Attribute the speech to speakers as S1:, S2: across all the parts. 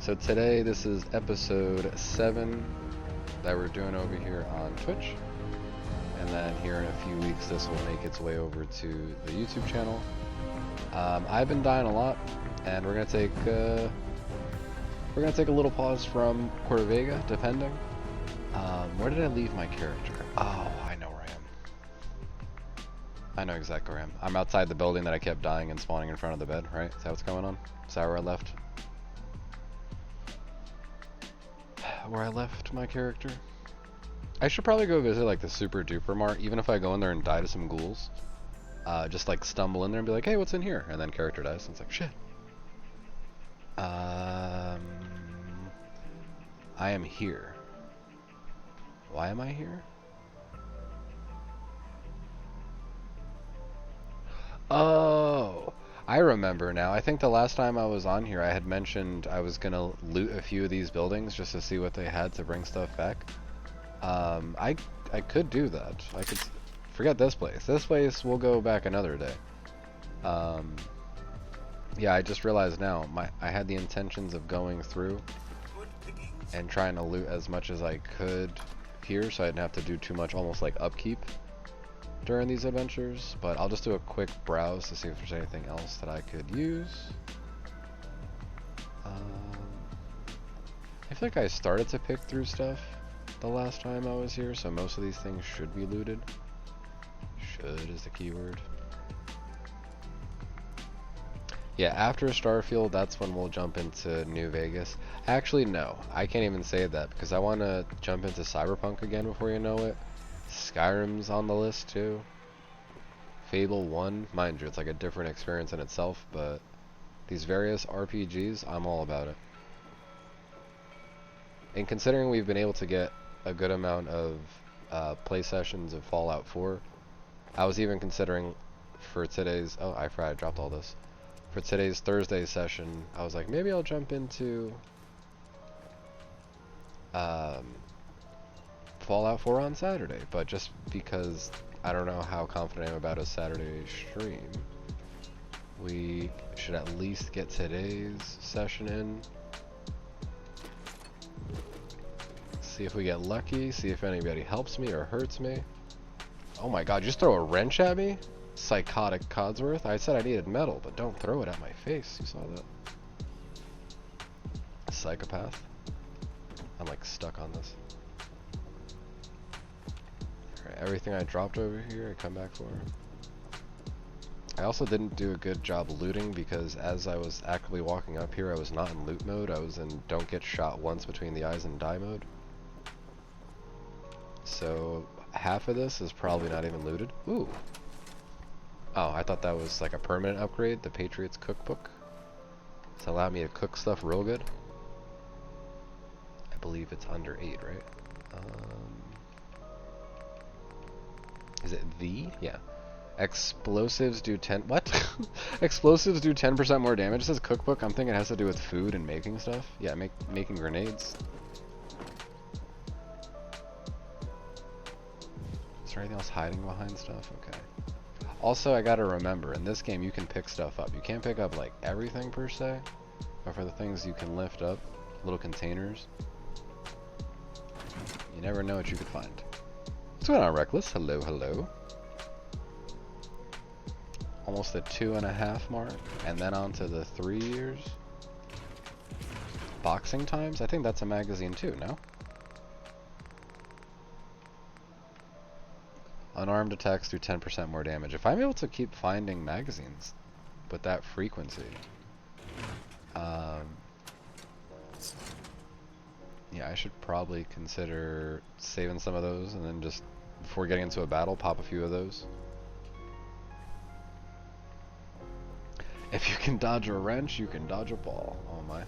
S1: So today, this is episode 7 that we're doing over here on Twitch. And then here in a few weeks, this will make its way over to the YouTube channel. I've been dying a lot, and we're gonna take a little pause from Corvega, depending. Where did I leave my character? Oh, I know where I am. I know exactly where I am. I'm outside the building that I kept dying and spawning in front of the bed, right? Is that what's going on? Is that where I left? Where I left my character? I should probably go visit like the super duper mart, even if I go in there and die to some ghouls. Just like stumble in there and be like, hey, what's in here? And then character dies, and it's like, shit. I am here. Why am I here? Oh, I remember now. I think the last time I was on here, I had mentioned I was gonna loot a few of these buildings just to see what they had to bring stuff back. I could do that. I could forget this place. This place we'll go back another day. Yeah, I just realized now I had the intentions of going through and trying to loot as much as I could here, so I didn't have to do too much, almost like upkeep during these adventures. But I'll just do a quick browse to see if there's anything else that I could use. I feel like I started to pick through stuff the last time I was here, so most of these things should be looted. Should is the keyword. Yeah, after Starfield, that's when we'll jump into New Vegas. Actually, no, I can't even say that because I want to jump into Cyberpunk again before you know it. Skyrim's on the list too. Fable 1, mind you, it's like a different experience in itself, but these various RPGs, I'm all about it. And considering we've been able to get a good amount of play sessions of Fallout 4, I was even considering for today's, oh, I forgot I dropped all this. For today's Thursday session, I was like, maybe I'll jump into Fallout 4 on Saturday, but just because I don't know how confident I am about a Saturday stream, we should at least get today's session in. See if we get lucky, see if anybody helps me or hurts me. Oh my god, just throw a wrench at me? Psychotic Codsworth. I said I needed metal, but don't throw it at my face. You saw that? Psychopath. I'm like stuck on this. Alright, everything I dropped over here, I come back for. I also didn't do a good job looting because as I was actively walking up here, I was not in loot mode. I was in don't get shot once between the eyes and die mode. So half of this is probably not even looted. Ooh. Oh, I thought that was like a permanent upgrade, the Patriots Cookbook. It's allowed me to cook stuff real good. I believe it's under 8, right? Is it the? Yeah. Explosives do 10... What? Explosives do 10% more damage. It says cookbook. I'm thinking it has to do with food and making stuff. Yeah, making grenades. Is there anything else hiding behind stuff? Okay. Also, I gotta remember, in this game you can pick stuff up. You can't pick up like everything per se, but for the things you can lift up, little containers, you never know what you could find. What's going on, Reckless? Hello, hello. Almost the 2.5 mark, and then on to the 3 years. Boxing Times? I think that's a magazine too, no? Unarmed attacks do 10% more damage. If I'm able to keep finding magazines with that frequency, yeah, I should probably consider saving some of those and then just, before getting into a battle, pop a few of those. If you can dodge a wrench, you can dodge a ball. Oh my.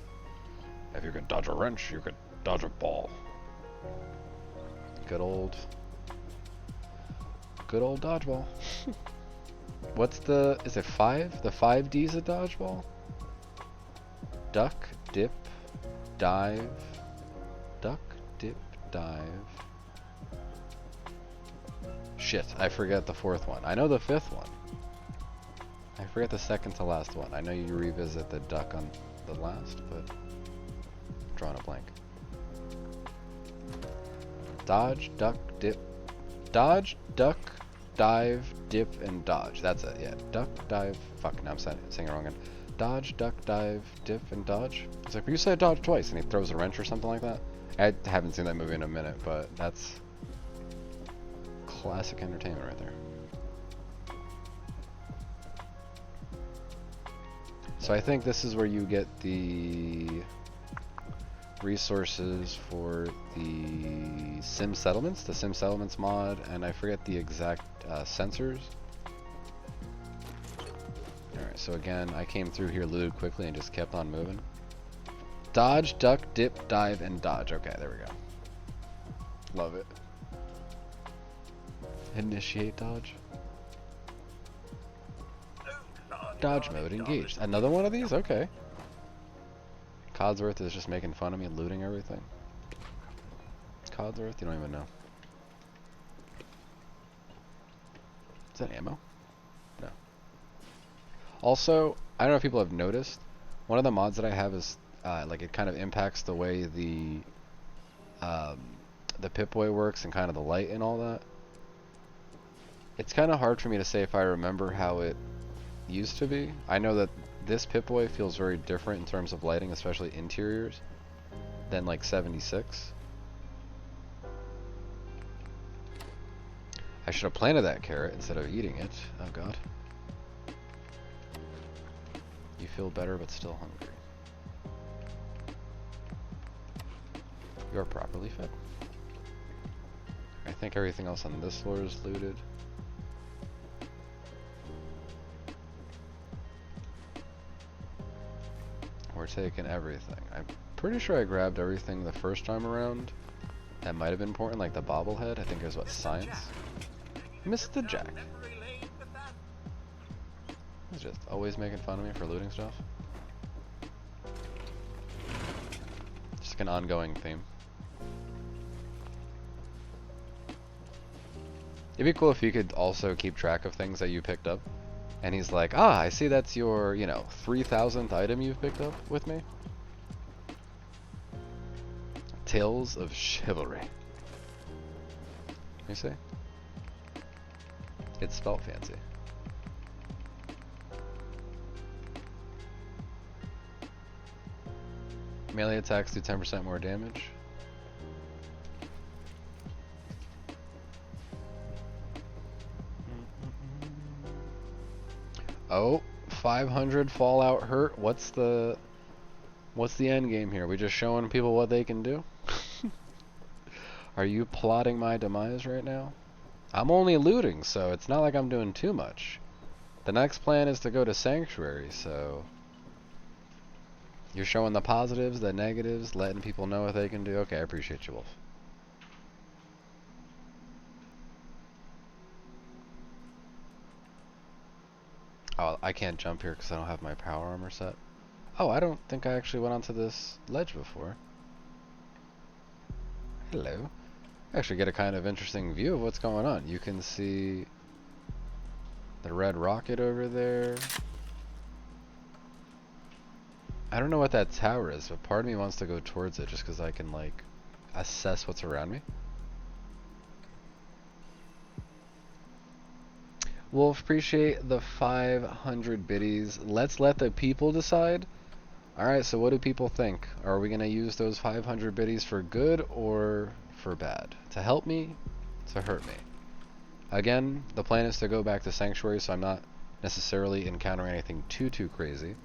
S1: If you can dodge a wrench, you can dodge a ball. Good old dodgeball. What's the, is it 5? The 5 D's of dodgeball? Duck, dip, dive. Duck, dip, dive. Shit, I forget the 4th one. I know the 5th one. I forget the 2nd to last one. I know you revisit the duck on the last, but drawing a blank. Dodge, duck, dip. Dodge, duck, dive, dip, and dodge. That's it, yeah. Duck, dive. Fuck, now I'm saying it wrong again. Dodge, duck, dive, dip, and dodge. It's like, you said dodge twice, and he throws a wrench or something like that. I haven't seen that movie in a minute, but that's classic entertainment right there. So I think this is where you get the resources for the Sim Settlements, the Sim Settlements mod, and I forget the exact sensors. Alright, so again, I came through here, looted quickly, and just kept on moving. Dodge, duck, dip, dive, and dodge. Okay, there we go. Love it. Initiate dodge. Dodge mode engaged. Another one of these? Okay. Codsworth is just making fun of me looting everything. Codsworth? You don't even know. Is that ammo? No. Also, I don't know if people have noticed, one of the mods that I have is like it kind of impacts the way the Pip-Boy works and kind of the light and all that. It's kind of hard for me to say if I remember how it used to be. I know that this Pip-Boy feels very different in terms of lighting, especially interiors, than like 76. I should have planted that carrot instead of eating it. Oh god. You feel better but still hungry. You are properly fed. I think everything else on this floor is looted. We're taking everything. I'm pretty sure I grabbed everything the first time around. That might have been important, like the bobblehead. I think it was what, science? Mr. Jack. He's just always making fun of me for looting stuff. Just like an ongoing theme. It'd be cool if you could also keep track of things that you picked up. And he's like, ah, I see that's your, you know, 3,000th item you've picked up with me. Tales of Chivalry. You see? It's spelled fancy. Melee attacks do 10% more damage. Oh, 500 Fallout hurt. What's the end game here? We just showing people what they can do? Are you plotting my demise right now? I'm only looting, so it's not like I'm doing too much. The next plan is to go to Sanctuary, so you're showing the positives, the negatives, letting people know what they can do. Okay, I appreciate you, Wolf. Oh, I can't jump here because I don't have my power armor set. Oh, I don't think I actually went onto this ledge before. Hello. I actually get a kind of interesting view of what's going on. You can see the red rocket over there. I don't know what that tower is, but part of me wants to go towards it just because I can, like, assess what's around me. Wolf, appreciate the 500 biddies. Let's let the people decide. Alright, so what do people think? Are we going to use those 500 biddies for good or for bad? To help me? To hurt me? Again, the plan is to go back to Sanctuary, so I'm not necessarily encountering anything too crazy.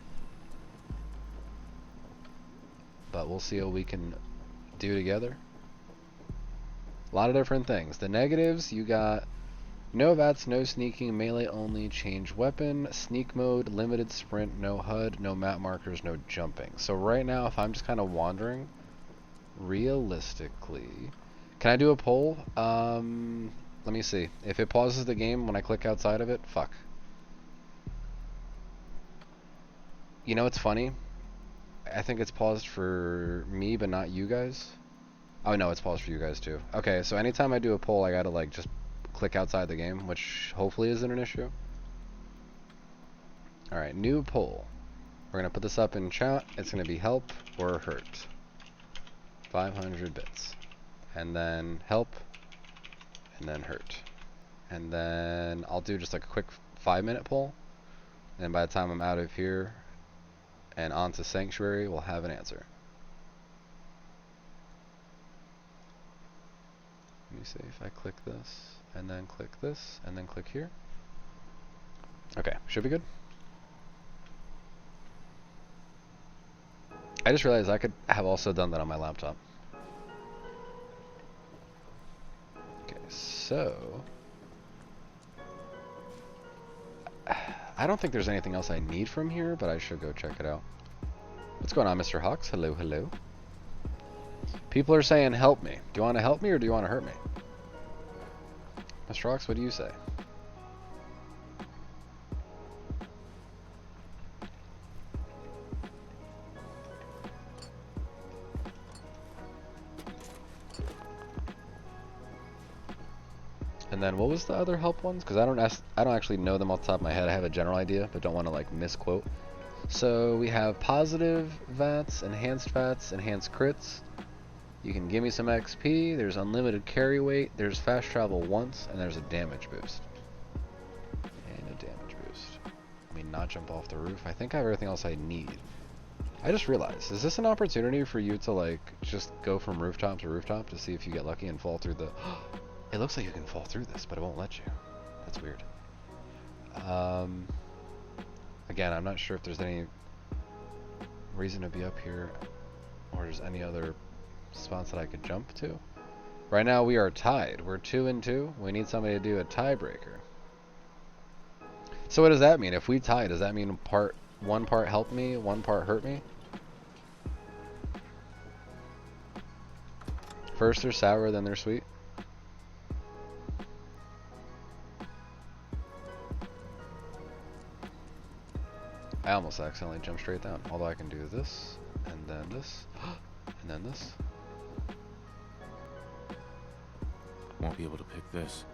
S1: But we'll see what we can do together. A lot of different things. The negatives, you got no VATS, no sneaking, melee only, change weapon, sneak mode, limited sprint, no HUD, no map markers, no jumping. So right now, if I'm just kind of wandering, realistically, can I do a poll? Let me see. If it pauses the game when I click outside of it, fuck. You know what's funny? I think it's paused for me, but not you guys. Oh no, it's paused for you guys too. Okay, so anytime I do a poll, I gotta like just click outside the game, which hopefully isn't an issue. Alright, new poll. We're gonna put this up in chat. It's gonna be help or hurt. 500 bits. And then help, and then hurt. And then I'll do just like a quick 5-minute poll. And by the time I'm out of here and onto Sanctuary, we'll have an answer. Let me see if I click this, and then click this, and then click here. Okay, should be good. I just realized I could have also done that on my laptop. Okay, so I don't think there's anything else I need from here, but I should go check it out. What's going on, Mr. Hawks? Hello, hello. People are saying help me. Do you want to help me or do you want to hurt me? Mr. Hawks, what do you say? And then what was the other help ones? Because I don't actually know them off the top of my head. I have a general idea, but don't want to like misquote. So we have positive VATs, enhanced crits. You can give me some XP. There's unlimited carry weight. There's fast travel once, and there's a damage boost. And a damage boost. I mean, not jump off the roof. I think I have everything else I need. I just realized, is this an opportunity for you to like just go from rooftop to rooftop to see if you get lucky and fall through the... It looks like you can fall through this, but it won't let you. That's weird. Again, I'm not sure if there's any reason to be up here or there's any other spots that I could jump to. Right now we are tied. We're 2-2. We need somebody to do a tiebreaker. So what does that mean? If we tie, does that mean one part help me, one part hurt me? First they're sour, then they're sweet. I almost accidentally jumped straight down. Although I can do this, and then this, and then this.
S2: Won't be able to pick this.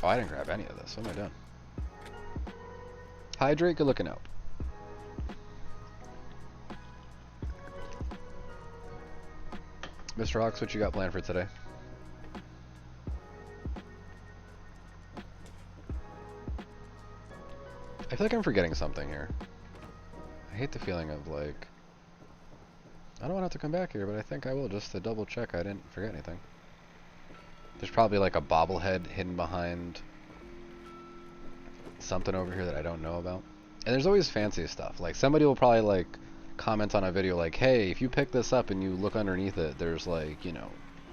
S1: Oh, I didn't grab any of this. What am I doing? Hydrate, good looking out. Mr. Hawks, what you got planned for today? I feel like I'm forgetting something here. I hate the feeling of like, I don't want to have to come back here, but I think I will just to double check I didn't forget anything. There's probably like a bobblehead hidden behind something over here that I don't know about. And there's always fancy stuff. Like somebody will probably like comment on a video like, hey, if you pick this up and you look underneath it, there's like, you know,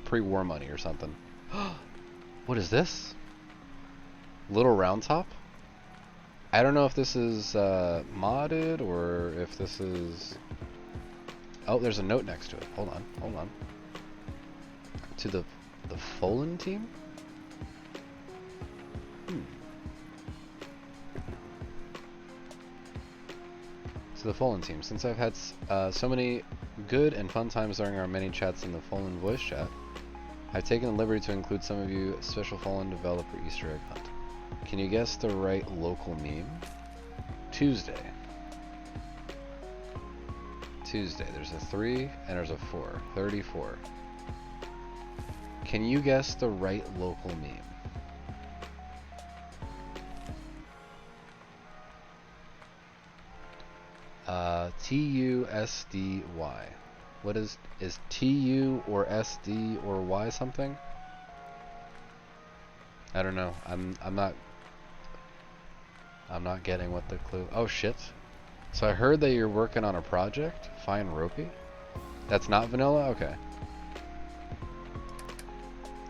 S1: pre-war money or something. What is this? Little round top? I don't know if this is modded or if this is... Oh, there's a note next to it. Hold on, hold on. To the Fallen team? To the Fallen team. Since I've had so many good and fun times during our many chats in the Fallen voice chat, I've taken the liberty to include some of you special Fallen developer Easter egg hunt. Can you guess the right local meme? Tuesday. Tuesday. There's a 3 and there's a 4. 34. Can you guess the right local meme? T-U-S-D-Y. What is T-U or S-D or Y something? I don't know. I'm not getting what the clue. Oh shit. So I heard that you're working on a project. Fine Ropey. That's not vanilla? Okay.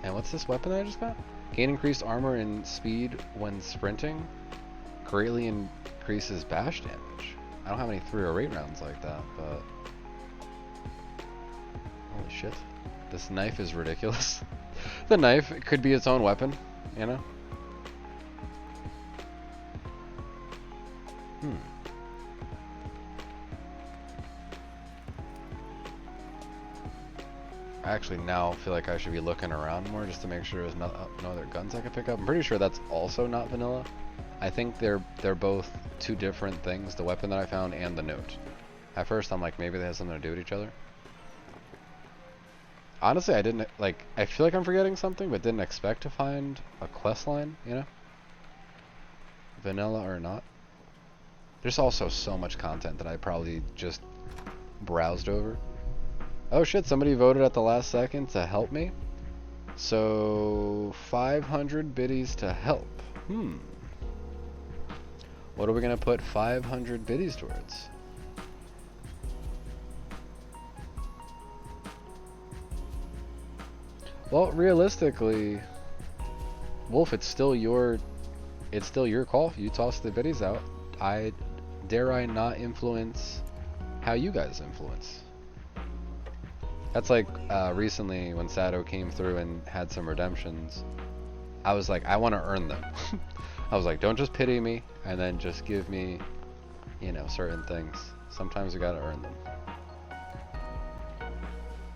S1: And what's this weapon that I just got? Gain increased armor and speed when sprinting. Greatly increases bash damage. I don't have any 3 or 8 rounds like that, but... Holy shit. This knife is ridiculous. The knife could be its own weapon, you know? I actually now feel like I should be looking around more just to make sure there's no other guns I can pick up. I'm pretty sure that's also not vanilla. I think they're both 2 different things, the weapon that I found and the note. At first I'm like, maybe they have something to do with each other. Honestly, I didn't, like, I feel like I'm forgetting something, but didn't expect to find a quest line, you know? Vanilla or not. There's also so much content that I probably just browsed over. Oh shit, somebody voted at the last second to help me. So, 500 biddies to help. What are we gonna put 500 biddies towards? Well, realistically, Wolf, it's still your call. You toss the biddies out. Dare I not influence how you guys influence? That's like recently when Sado came through and had some redemptions. I was like, I want to earn them. I was like, don't just pity me and then just give me, you know, certain things. Sometimes you gotta earn them.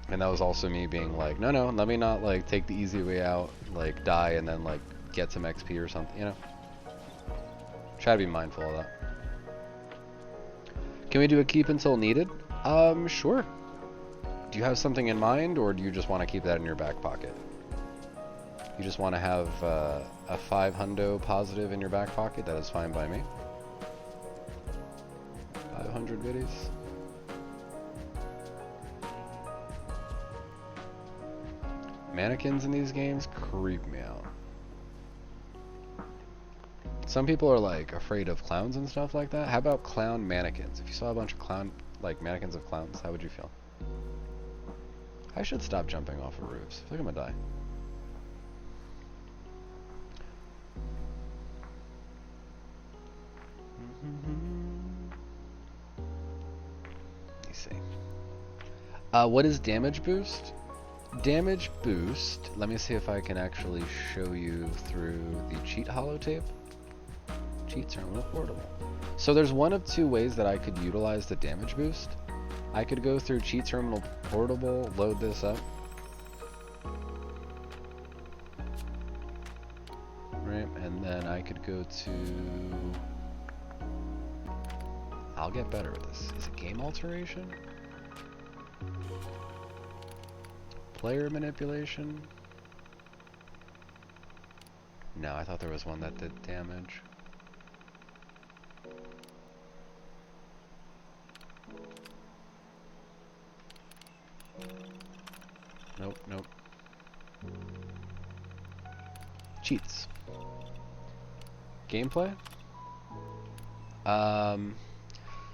S1: And that was also me being like, no, let me not like take the easy way out, like die and then like get some XP or something, you know? Try to be mindful of that. Can we do a keep until needed? Sure. Do you have something in mind, or do you just want to keep that in your back pocket? You just want to have a 500 positive in your back pocket? That is fine by me. 500 biddies. Mannequins in these games creep me out. Some people are like afraid of clowns and stuff like that. How about clown mannequins? If you saw a bunch of clown, like mannequins of clowns, how would you feel? I should stop jumping off of roofs. I feel like I'm gonna die. Let me see. What is damage boost? Damage boost, let me see if I can actually show you through the cheat holotape. Cheat terminal portable. So there's one of two ways that I could utilize the damage boost. I could go through cheat terminal portable, load this up. Right, and then I could go to... I'll get better at this. Is it game alteration? Player manipulation? No, I thought there was one that did damage. Nope. Cheats. Gameplay?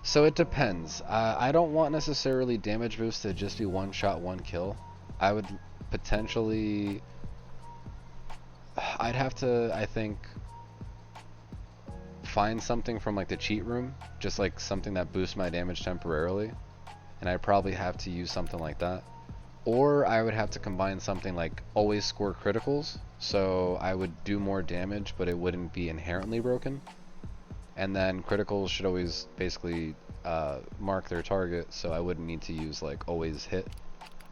S1: So it depends. I don't want necessarily damage boost to just be one shot, one kill. I would potentially... I'd have to, I think, find something from like the cheat room, just like something that boosts my damage temporarily, and I'd probably have to use something like that. Or I would have to combine something like always score criticals, so I would do more damage but it wouldn't be inherently broken, and then criticals should always basically mark their target, so I wouldn't need to use like always hit.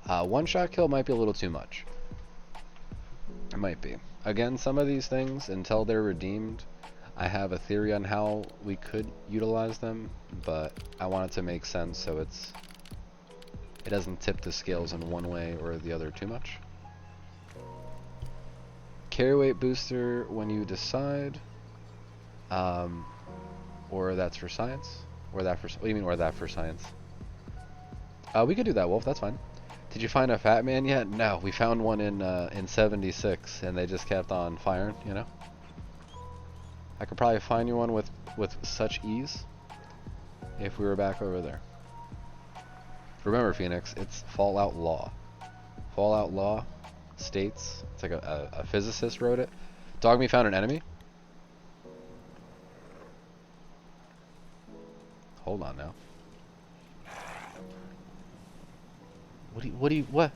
S1: One shot kill might be a little too much. It might be. Again, some of these things, until they're redeemed, I have a theory on how we could utilize them, but I want it to make sense so it doesn't tip the scales in one way or the other too much. Carry weight booster when you decide, or that's for science, or that for, what do you mean, or that for science? We could do that, Wolf, that's fine. Did you find a fat man yet? No, we found one in 76, and they just kept on firing, you know? I could probably find you one with such ease if we were back over there. Remember, Phoenix, it's Fallout Law. Fallout Law states, it's like a physicist wrote it. Dogmeat found an enemy? Hold on now. What?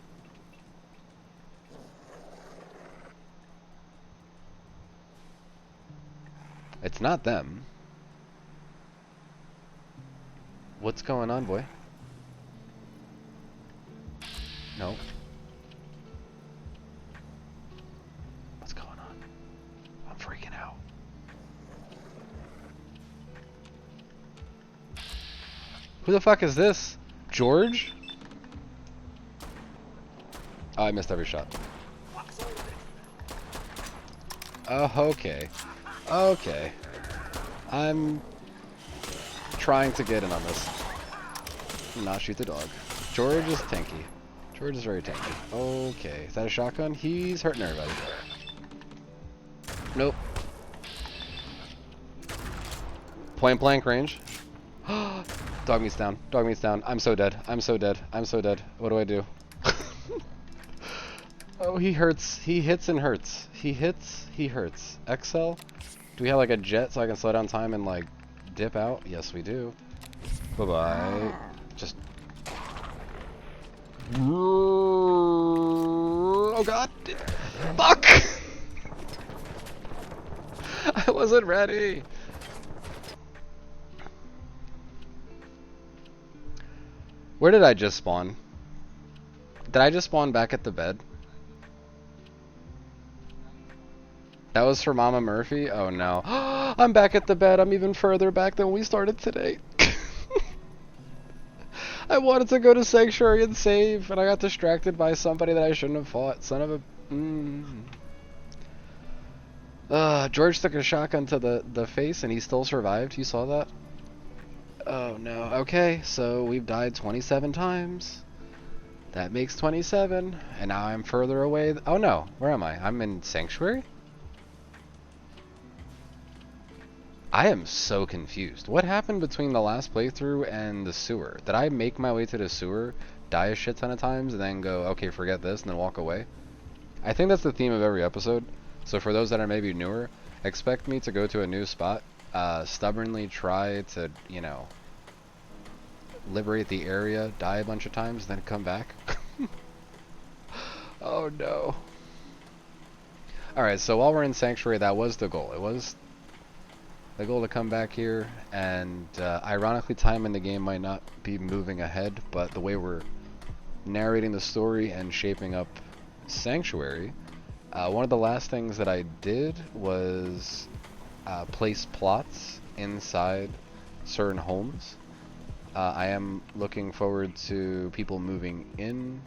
S1: It's not them. What's going on, boy? No. What's going on? I'm freaking out. Who the fuck is this? George? Oh, I missed every shot. Oh, okay. Okay. I'm trying to get in on this. Not shoot the dog. George is tanky. George is very tanky. Okay. Is that a shotgun? He's hurting everybody. Nope. Point blank range. Dogmeat's down. Dogmeat's down. I'm so dead. I'm so dead. I'm so dead. What do I do? Oh, he hurts. He hits and hurts. He hits. He hurts. XL? Do we have like a jet so I can slow down time and like dip out? Yes, we do. Bye-bye. Just... Oh god! Fuck! I wasn't ready! Where did I just spawn? Did I just spawn back at the bed? That was for Mama Murphy? Oh no. I'm back at the bed. I'm even further back than we started today. I wanted to go to Sanctuary and save, and I got distracted by somebody that I shouldn't have fought. Son of a... George took a shotgun to the face and he still survived. You saw that? Oh no. Okay, so we've died 27 times. That makes 27. And now I'm further away. Oh no. Where am I? I'm in Sanctuary? I am so confused. What happened between the last playthrough and the sewer? Did I make my way to the sewer, die a shit ton of times, and then go, okay, forget this, and then walk away? I think that's the theme of every episode. So for those that are maybe newer, expect me to go to a new spot, stubbornly try to, you know, liberate the area, die a bunch of times, then come back. Oh no. Alright, so while we're in Sanctuary, that was the goal. It was the goal to come back here, and ironically time in the game might not be moving ahead, but the way we're narrating the story and shaping up Sanctuary, one of the last things that I did was place plots inside certain homes. I am looking forward to people moving in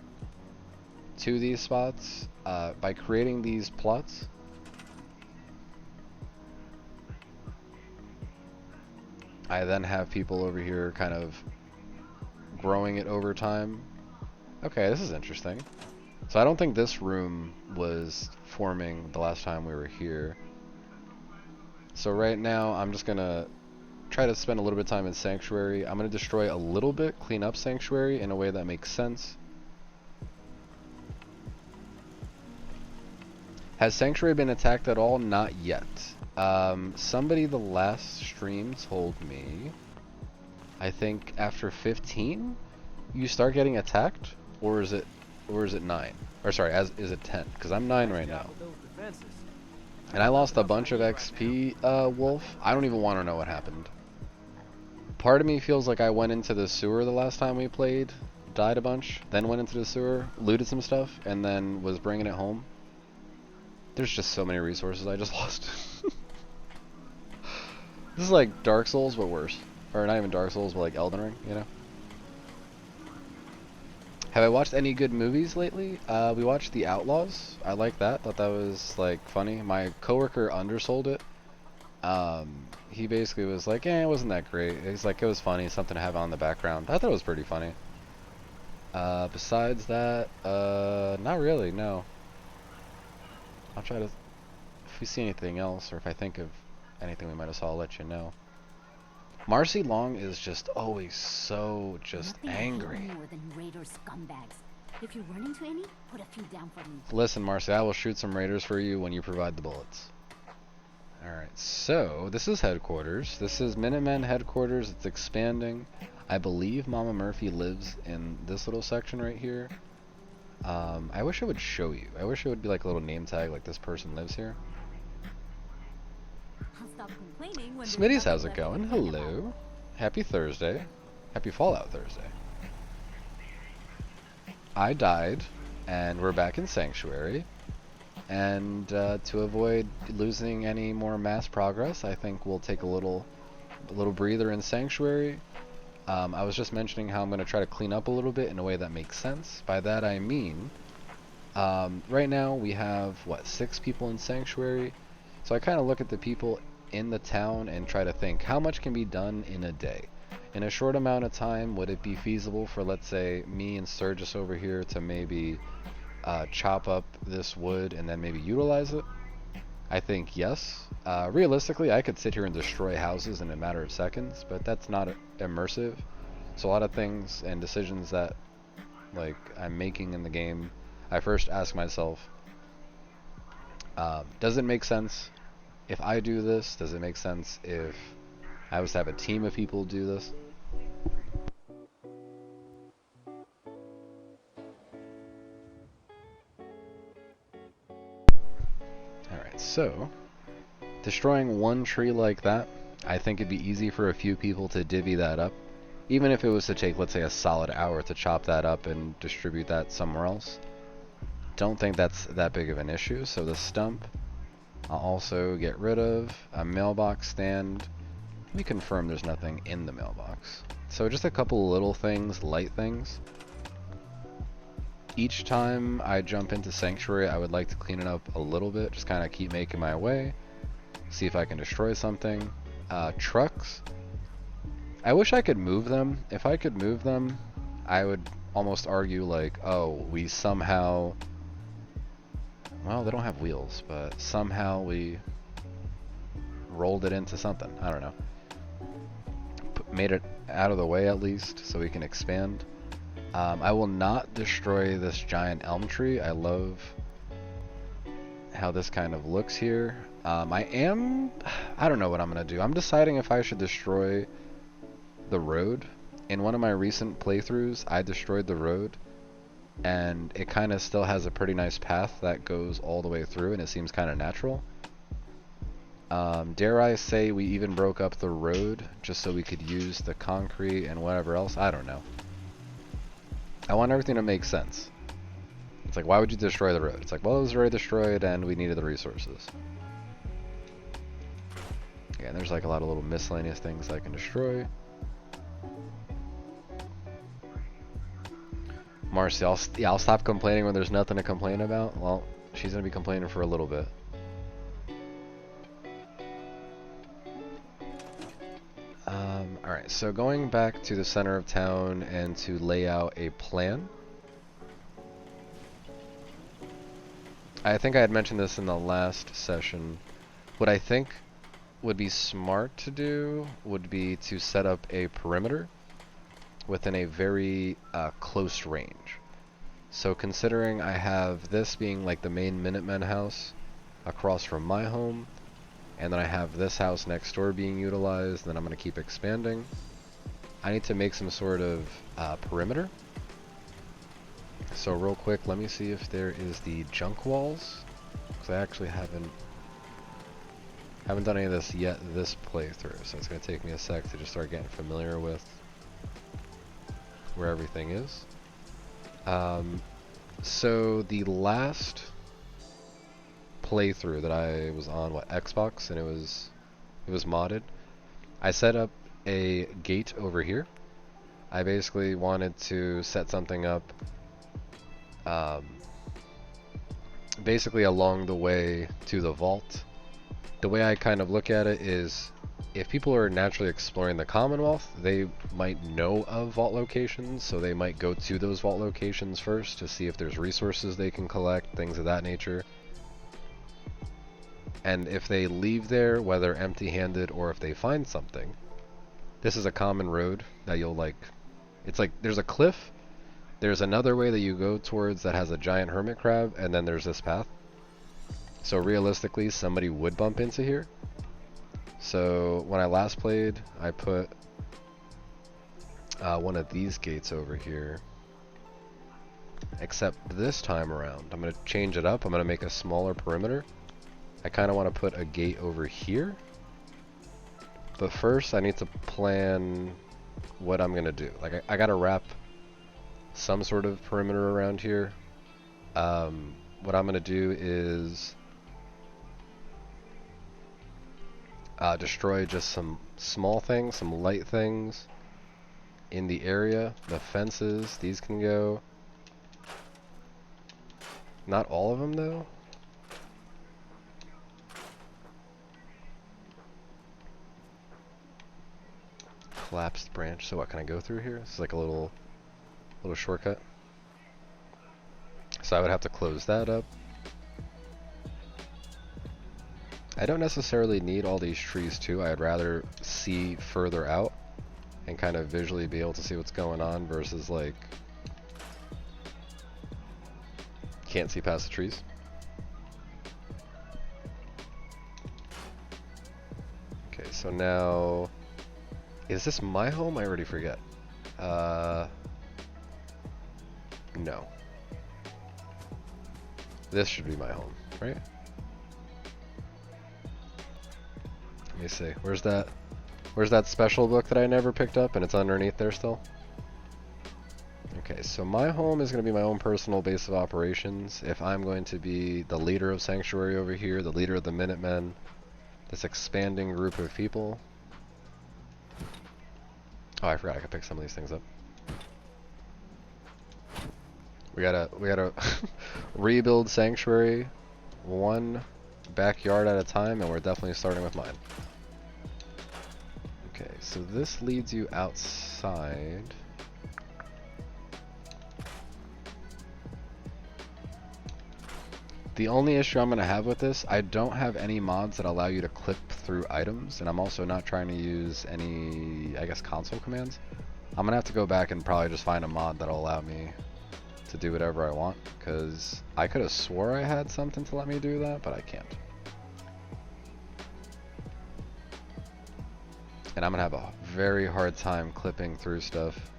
S1: to these spots by creating these plots. I then have people over here kind of growing it over time. Okay, this is interesting. So I don't think this room was forming the last time we were here. So right now I'm just gonna try to spend a little bit of time in Sanctuary. I'm gonna destroy a little bit, clean up Sanctuary in a way that makes sense. Has Sanctuary been attacked at all? Not yet. Somebody the last stream told me, I think after 15 you start getting attacked, or is it 9? Or sorry, is it 10? Because I'm 9 right now. And I lost a bunch of XP, Wolf. I don't even want to know what happened. Part of me feels like I went into the sewer the last time we played, died a bunch, then went into the sewer, looted some stuff, and then was bringing it home. There's just so many resources I just lost. This is like Dark Souls, but worse. Or not even Dark Souls, but like Elden Ring, you know? Have I watched any good movies lately? We watched The Outlaws. I like that. Thought that was like funny. My coworker undersold it. He basically was like, it wasn't that great. He's like, it was funny, something to have on the background. I thought it was pretty funny. Besides that, not really, no. I'll try to, if we see anything else, or if I think of anything we might have saw, I'll let you know. Marcy Long is just always so just angry.
S3: More than Raider scumbags. If you run into any, put a few down for me.
S1: Listen, Marcy, I will shoot some raiders for you when you provide the bullets. Alright, so this is headquarters. This is Minutemen headquarters. It's expanding. I believe Mama Murphy lives in this little section right here. I wish it would show you. I wish it would be like a little name tag, like this person lives here. Smitty's, how's it going? Hello. Happy Thursday. Happy Fallout Thursday. I died, and we're back in Sanctuary. And to avoid losing any more mass progress, I think we'll take a little breather in Sanctuary. I was just mentioning how I'm going to try to clean up a little bit in a way that makes sense. By that I mean, Right now we have, what, 6 people in Sanctuary? So I kind of look at the people in the town and try to think, how much can be done in a day? In a short amount of time, would it be feasible for, let's say, me and Sturgis over here to maybe chop up this wood and then maybe utilize it? I think yes. Realistically, I could sit here and destroy houses in a matter of seconds, but that's not immersive. So a lot of things and decisions that like I'm making in the game, I first ask myself, does it make sense if I do this? Does it make sense if I was to have a team of people do this? Alright, so destroying one tree like that, I think it'd be easy for a few people to divvy that up. Even if it was to take, let's say, a solid hour to chop that up and distribute that somewhere else. Don't think that's that big of an issue. So the stump, I'll also get rid of. A mailbox stand. Let me confirm there's nothing in the mailbox. So just a couple little things, light things. Each time I jump into Sanctuary, I would like to clean it up a little bit. Just kind of keep making my way. See if I can destroy something. Trucks. I wish I could move them. If I could move them, I would almost argue like, oh, we somehow... Well, they don't have wheels, but somehow we rolled it into something. I don't know. Made it out of the way at least, so we can expand. I will not destroy this giant elm tree. I love how this kind of looks here. I don't know what I'm going to do. I'm deciding if I should destroy the road. In one of my recent playthroughs, I destroyed the road, and it kind of still has a pretty nice path that goes all the way through, and it seems kind of natural. Dare I say we even broke up the road just so we could use the concrete and whatever else? I don't know. I want everything to make sense. It's like, why would you destroy the road? It's like, well, it was already destroyed and we needed the resources. Yeah, and there's like a lot of little miscellaneous things I can destroy. Marcy, I'll stop complaining when there's nothing to complain about. Well, she's gonna be complaining for a little bit. Alright, so going back to the center of town and to lay out a plan. I think I had mentioned this in the last session. What I think would be smart to do would be to set up a perimeter within a very close range. So considering I have this being like the main Minutemen house across from my home, and then I have this house next door being utilized, and then I'm going to keep expanding, I need to make some sort of perimeter. So real quick, let me see if there is the junk walls, because I actually haven't done any of this yet this playthrough, so it's going to take me a sec to just start getting familiar with where everything is. So the last playthrough that I was on, what, Xbox, and it was modded, I set up a gate over here. I basically wanted to set something up basically along the way to the vault. The way I kind of look at it is, if people are naturally exploring the Commonwealth, they might know of vault locations, so they might go to those vault locations first to see if there's resources they can collect, things of that nature. And if they leave there, whether empty-handed or if they find something, this is a common road that you'll like, it's like there's a cliff, there's another way that you go towards that has a giant hermit crab, and then there's this path. So realistically, somebody would bump into here. So when I last played, I put one of these gates over here. Except this time around, I'm going to change it up. I'm going to make a smaller perimeter. I kind of want to put a gate over here. But first, I need to plan what I'm going to do. Like, I got to wrap some sort of perimeter around here. What I'm going to do is destroy just some small things, some light things in the area. The fences, these can go. Not all of them, though. Collapsed branch. So what, can I go through here? This is like a little shortcut. So I would have to close that up. I don't necessarily need all these trees too. I'd rather see further out and kind of visually be able to see what's going on versus like can't see past the trees. Okay, so now is this my home? I already forget. No. This should be my home, right? Let me see. Where's that special book that I never picked up and it's underneath there still? Okay, so my home is going to be my own personal base of operations. If I'm going to be the leader of Sanctuary over here, the leader of the Minutemen, this expanding group of people. Oh, I forgot I could pick some of these things up. We gotta rebuild Sanctuary one backyard at a time, and we're definitely starting with mine. Okay, so this leads you outside. The only issue I'm going to have with this, I don't have any mods that allow you to clip through items, and I'm also not trying to use any, I guess, console commands. I'm going to have to go back and probably just find a mod that'll allow me to do whatever I want, because I could have swore I had something to let me do that, but I can't. And I'm going to have a very hard time clipping through stuff.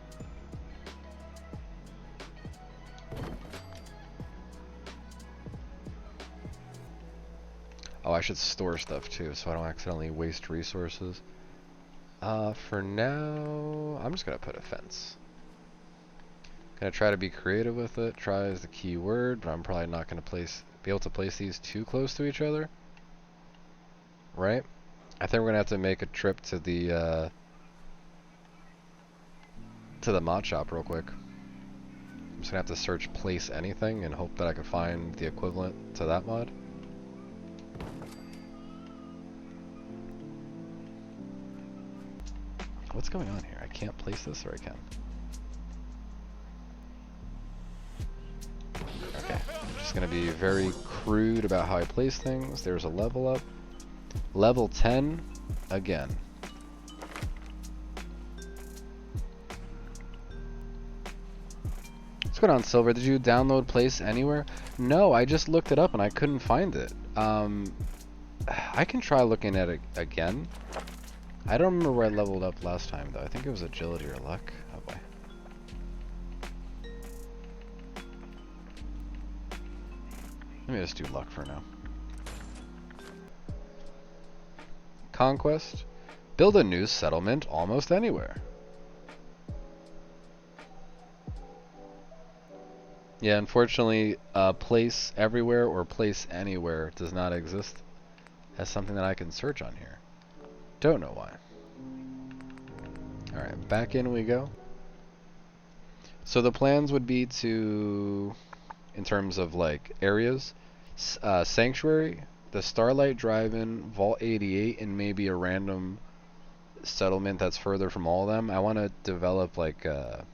S1: Oh, I should store stuff too, so I don't accidentally waste resources. For now, I'm just gonna put a fence. Gonna try to be creative with it. Try is the key word, but I'm probably not gonna be able to place these too close to each other. Right? I think we're gonna have to make a trip to the mod shop real quick. I'm just gonna have to search place anything and hope that I can find the equivalent to that mod. What's going on here? I can't place this, or I can? Okay, I'm just gonna be very crude about how I place things. There's a level up. Level 10, again. What's going on, Silver? Did you download Place Anywhere? No, I just looked it up and I couldn't find it. I can try looking at it again. I don't remember where I leveled up last time, though. I think it was agility or luck. Oh boy. Let me just do luck for now. Conquest. Build a new settlement almost anywhere. Yeah, unfortunately, place everywhere or place anywhere does not exist as something that I can search on here. Don't know why. Alright, back in we go. So the plans would be to, in terms of like areas, Sanctuary, the Starlight Drive-In, Vault 88, and maybe a random settlement that's further from all of them. I want to develop like a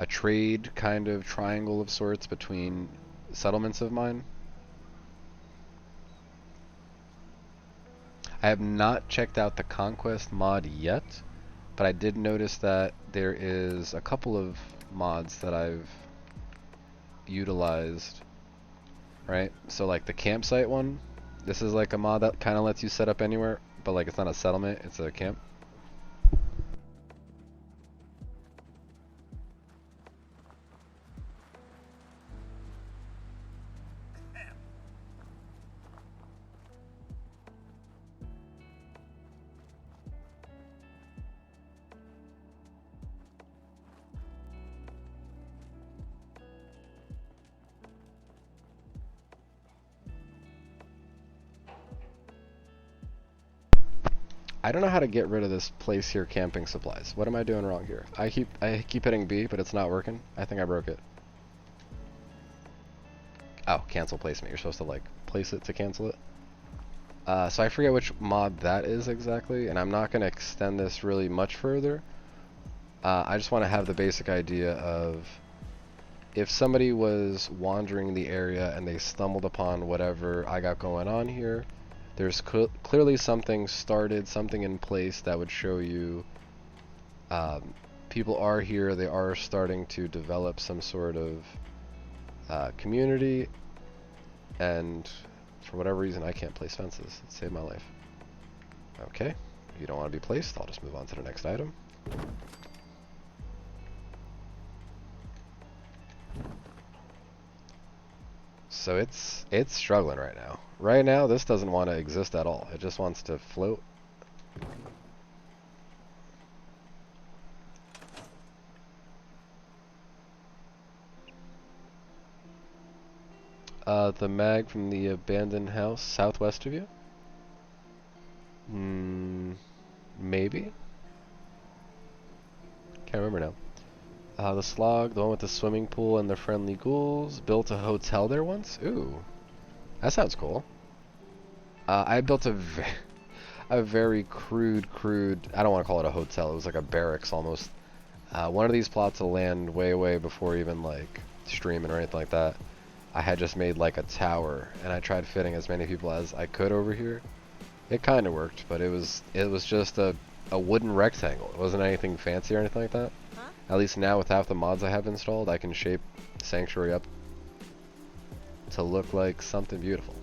S1: trade kind of triangle of sorts between settlements of mine. I have not checked out the Conquest mod yet, but I did notice that there is a couple of mods that I've utilized, right? So like the campsite one, this is like a mod that kind of lets you set up anywhere, but like it's not a settlement, it's a camp. I don't know how to get rid of this place here, camping supplies. What am I doing wrong here? I keep hitting B, but it's not working. I think I broke it. Oh, cancel placement. You're supposed to like place it to cancel it. So I forget which mod that is exactly, and I'm not going to extend this really much further. I just want to have the basic idea of if somebody was wandering the area and they stumbled upon whatever I got going on here, there's clearly something started, something in place that would show you people are here, they are starting to develop some sort of community, and for whatever reason I can't place fences. It saved my life. Okay, if you don't want to be placed, I'll just move on to the next item. So it's struggling right now. Right now, this doesn't want to exist at all. It just wants to float. The mag from the abandoned house southwest of you? Maybe? Can't remember now. The slog, the one with the swimming pool and the friendly ghouls, built a hotel there once? Ooh. That sounds cool. I built a very crude, I don't want to call it a hotel, it was like a barracks almost. One of these plots of land way before even like streaming or anything like that. I had just made like a tower, and I tried fitting as many people as I could over here. It kind of worked, but it was just a wooden rectangle. It wasn't anything fancy or anything like that.
S4: Huh?
S1: At least now with half the mods I have installed, I can shape Sanctuary up to look like something beautiful.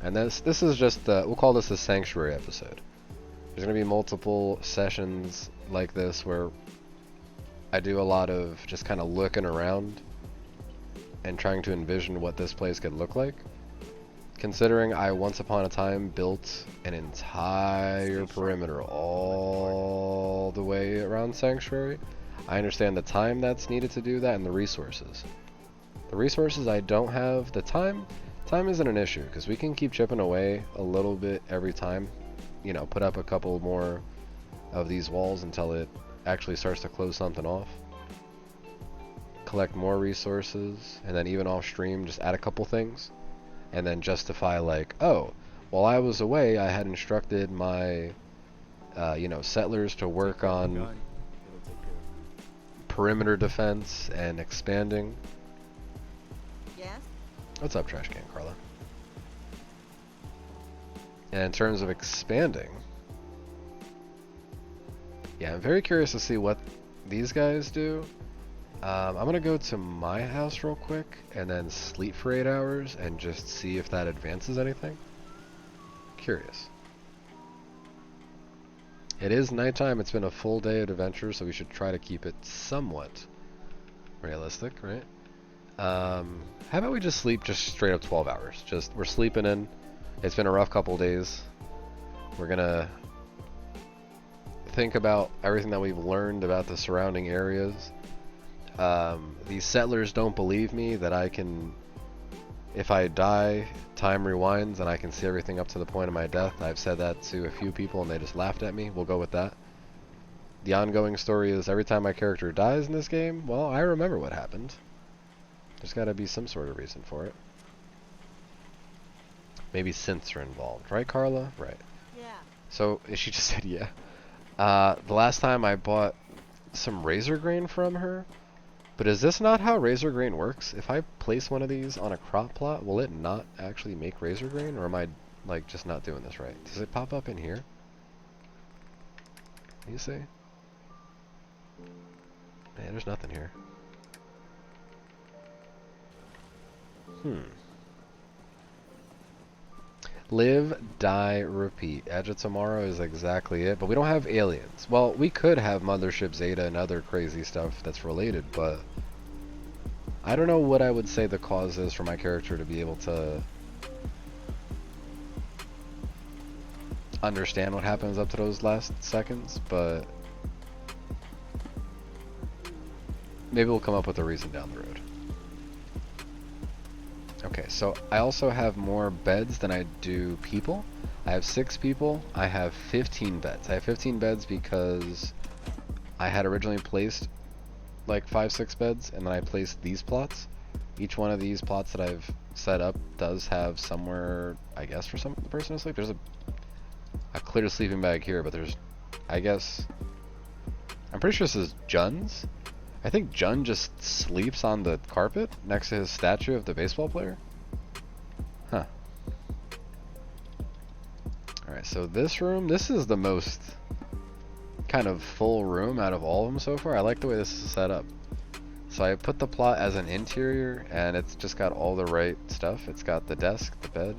S1: And this is just we'll call this a Sanctuary episode. There's gonna be multiple sessions like this where I do a lot of just kind of looking around and trying to envision what this place could look like. Considering I once upon a time built an entire perimeter all the way around Sanctuary, I understand the time that's needed to do that and the resources. The resources I don't have, the time isn't an issue because we can keep chipping away a little bit every time. You know, put up a couple more of these walls until it actually starts to close something off. Collect more resources, and then even off stream just add a couple things. And then justify like, oh, while I was away, I had instructed my, settlers to work on perimeter defense and expanding.
S4: Yes?
S1: What's up, Trash Can, Carla? And in terms of expanding, yeah, I'm very curious to see what these guys do. I'm gonna go to my house real quick and then sleep for 8 hours and just see if that advances anything. Curious. It is nighttime, it's been a full day of adventure, so we should try to keep it somewhat realistic, right? How about we just sleep just straight up 12 hours? We're sleeping in. It's been a rough couple days. We're gonna think about everything that we've learned about the surrounding areas. These settlers don't believe me that I can, if I die, time rewinds and I can see everything up to the point of my death. I've said that to a few people and they just laughed at me. We'll go with that. The ongoing story is every time my character dies in this game, well, I remember what happened. There's gotta be some sort of reason for it. Maybe synths are involved, right, Carla? Right.
S4: Yeah.
S1: So, she just said yeah. The last time I bought some razor grain from her. But is this not how razor grain works? If I place one of these on a crop plot, will it not actually make razor grain? Or am I, like, just not doing this right? Does it pop up in here? You see? Yeah, there's nothing here. Live, die, repeat. Edge of Tomorrow is exactly it, but we don't have aliens. Well, we could have Mothership Zeta and other crazy stuff that's related, but I don't know what I would say the cause is for my character to be able to understand what happens up to those last seconds, but maybe we'll come up with a reason down the road. Okay, so I also have more beds than I do people. I have 6 people. I have 15 beds. I have 15 beds because I had originally placed like 5-6 beds, and then I placed these plots. Each one of these plots that I've set up does have somewhere, I guess, for the person to sleep. There's a clear sleeping bag here, but there's, I guess, I'm pretty sure this is Jun's. I think Jun just sleeps on the carpet next to his statue of the baseball player. Huh. Alright, so this room, this is the most kind of full room out of all of them so far. I like the way this is set up. So I put the plot as an interior, and it's just got all the right stuff. It's got the desk, the bed,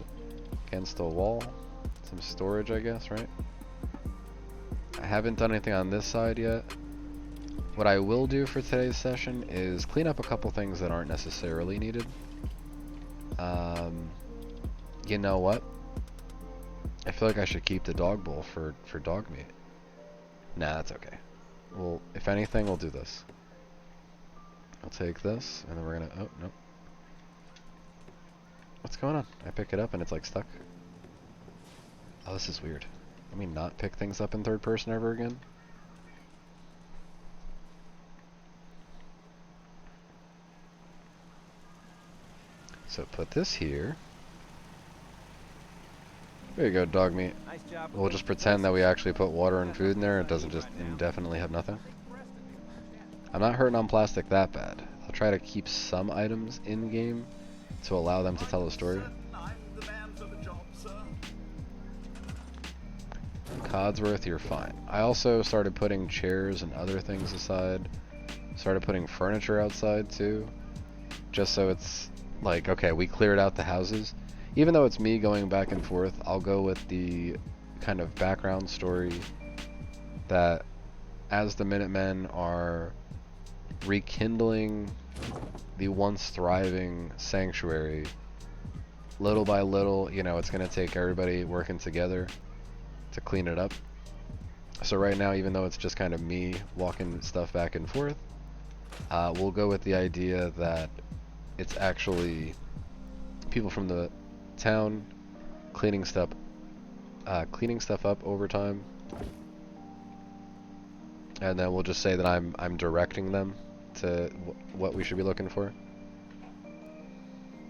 S1: against the wall, some storage, I guess, right? I haven't done anything on this side yet. What I will do for today's session is clean up a couple things that aren't necessarily needed. You know what? I feel like I should keep the dog bowl for dog meat. Nah, that's okay. Well, if anything, we'll do this. I'll take this, and then we're gonna, oh, nope. What's going on? I pick it up and it's like stuck. Oh, this is weird. Let me not pick things up in third person ever again. So put this here. There you go, dog meat.
S5: Nice job.
S1: We'll just pretend that we actually put water and food in there. It doesn't just indefinitely have nothing. I'm not hurting on plastic that bad. I'll try to keep some items in game to allow them to tell a story. Codsworth, you're fine. I also started putting chairs and other things aside. Started putting furniture outside too. Just so it's like, okay, we cleared out the houses. Even though it's me going back and forth, I'll go with the kind of background story that as the Minutemen are rekindling the once thriving sanctuary, little by little, you know, it's going to take everybody working together to clean it up. So right now, even though it's just kind of me walking stuff back and forth, we'll go with the idea that it's actually people from the town cleaning stuff up over time, and then we'll just say that I'm directing them to what we should be looking for.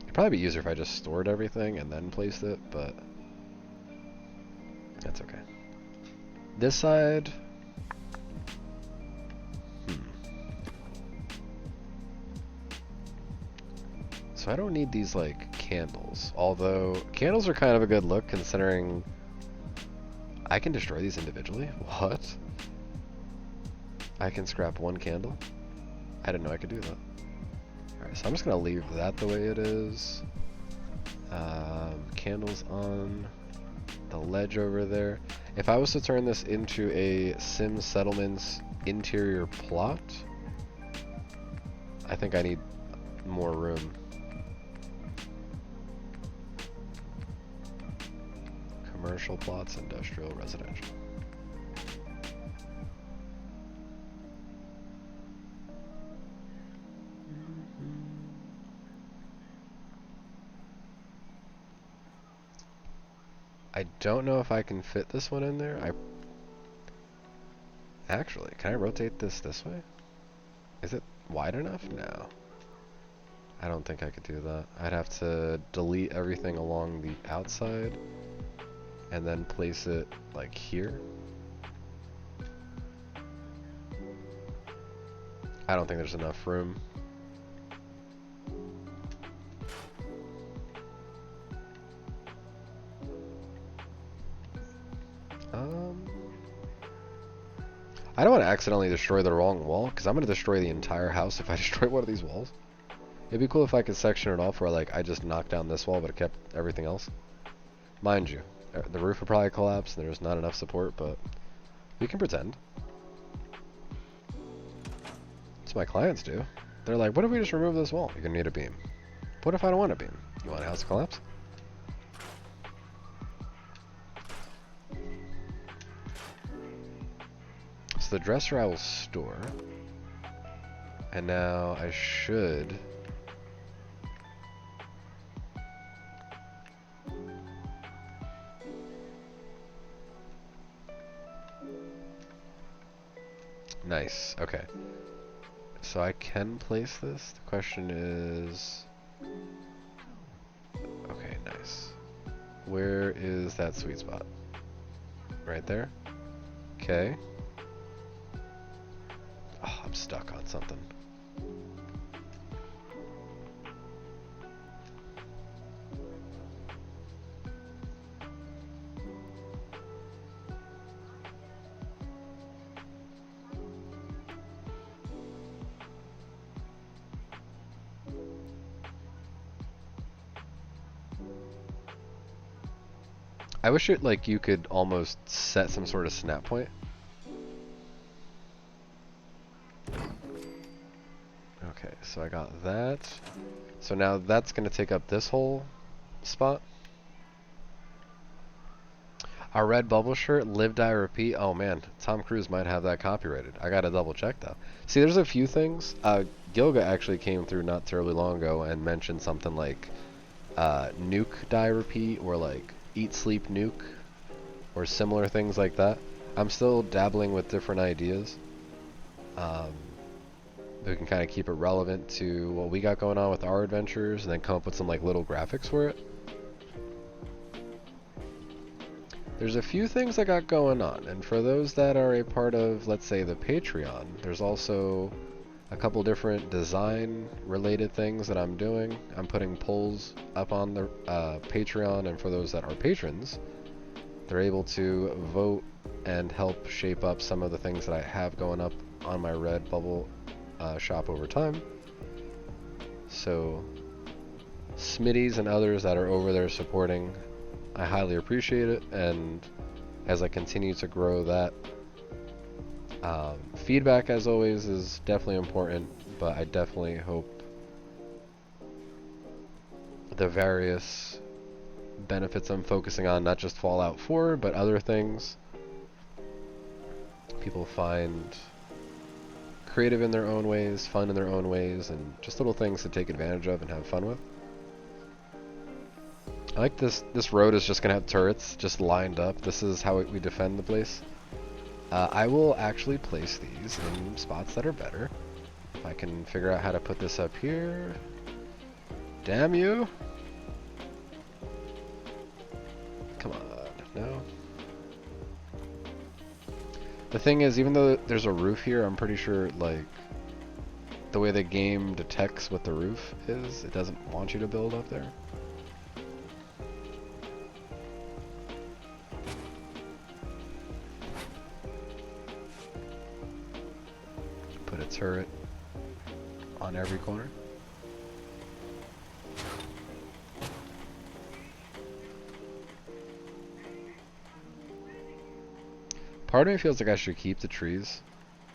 S1: It'd probably be easier if I just stored everything and then placed it, but that's okay. This side, so I don't need these like candles, although candles are kind of a good look considering I can destroy these individually. What? I can scrap one candle? I didn't know I could do that. Alright, so I'm just gonna leave that the way it is. Candles on the ledge over there. If I was to turn this into a Sim Settlements interior plot, I think I need more room. Commercial plots, industrial, residential. I don't know if I can fit this one in there. Actually, can I rotate this way? Is it wide enough? No. I don't think I could do that. I'd have to delete everything along the outside and then place it like here. I don't think there's enough room. I don't want to accidentally destroy the wrong wall, because I'm going to destroy the entire house if I destroy one of these walls. It'd be cool if I could section it off where like I just knocked down this wall but it kept everything else. Mind you, the roof would probably collapse and there's not enough support, but we can pretend. That's what my clients do. They're like, what if we just remove this wall? You're going to need a beam. What if I don't want a beam? You want a house to collapse? So the dresser I will store. And now I should... Nice, okay. So I can place this. The question is... Okay, nice. Where is that sweet spot? Right there? Okay. Oh, I'm stuck on something. I wish it like you could almost set some sort of snap point. Okay, so I got that. So now that's going to take up this whole spot. Our red bubble shirt, live, die, repeat. Oh man, Tom Cruise might have that copyrighted. I gotta double check though. See, there's a few things. Gilga actually came through not terribly long ago and mentioned something like nuke, die, repeat, or like eat, sleep, nuke, or similar things like that. I'm still dabbling with different ideas. We can kind of keep it relevant to what we got going on with our adventures and then come up with some like little graphics for it. There's a few things I got going on, and for those that are a part of, let's say, the Patreon, there's also a couple different design related things that I'm doing. I'm putting polls up on the Patreon, and for those that are patrons, they're able to vote and help shape up some of the things that I have going up on my Redbubble shop over time. So Smitties and others that are over there supporting, I highly appreciate it, and as I continue to grow that, feedback as always is definitely important, but I definitely hope the various benefits I'm focusing on, not just Fallout 4, but other things, people find creative in their own ways, fun in their own ways, and just little things to take advantage of and have fun with. I like this road is just gonna have turrets just lined up. This is how we defend the place. I will actually place these in spots that are better. If I can figure out how to put this up here. Damn you! Come on, no. The thing is, even though there's a roof here, I'm pretty sure like the way the game detects what the roof is, it doesn't want you to build up there. Put a turret on every corner. Part of me feels like I should keep the trees,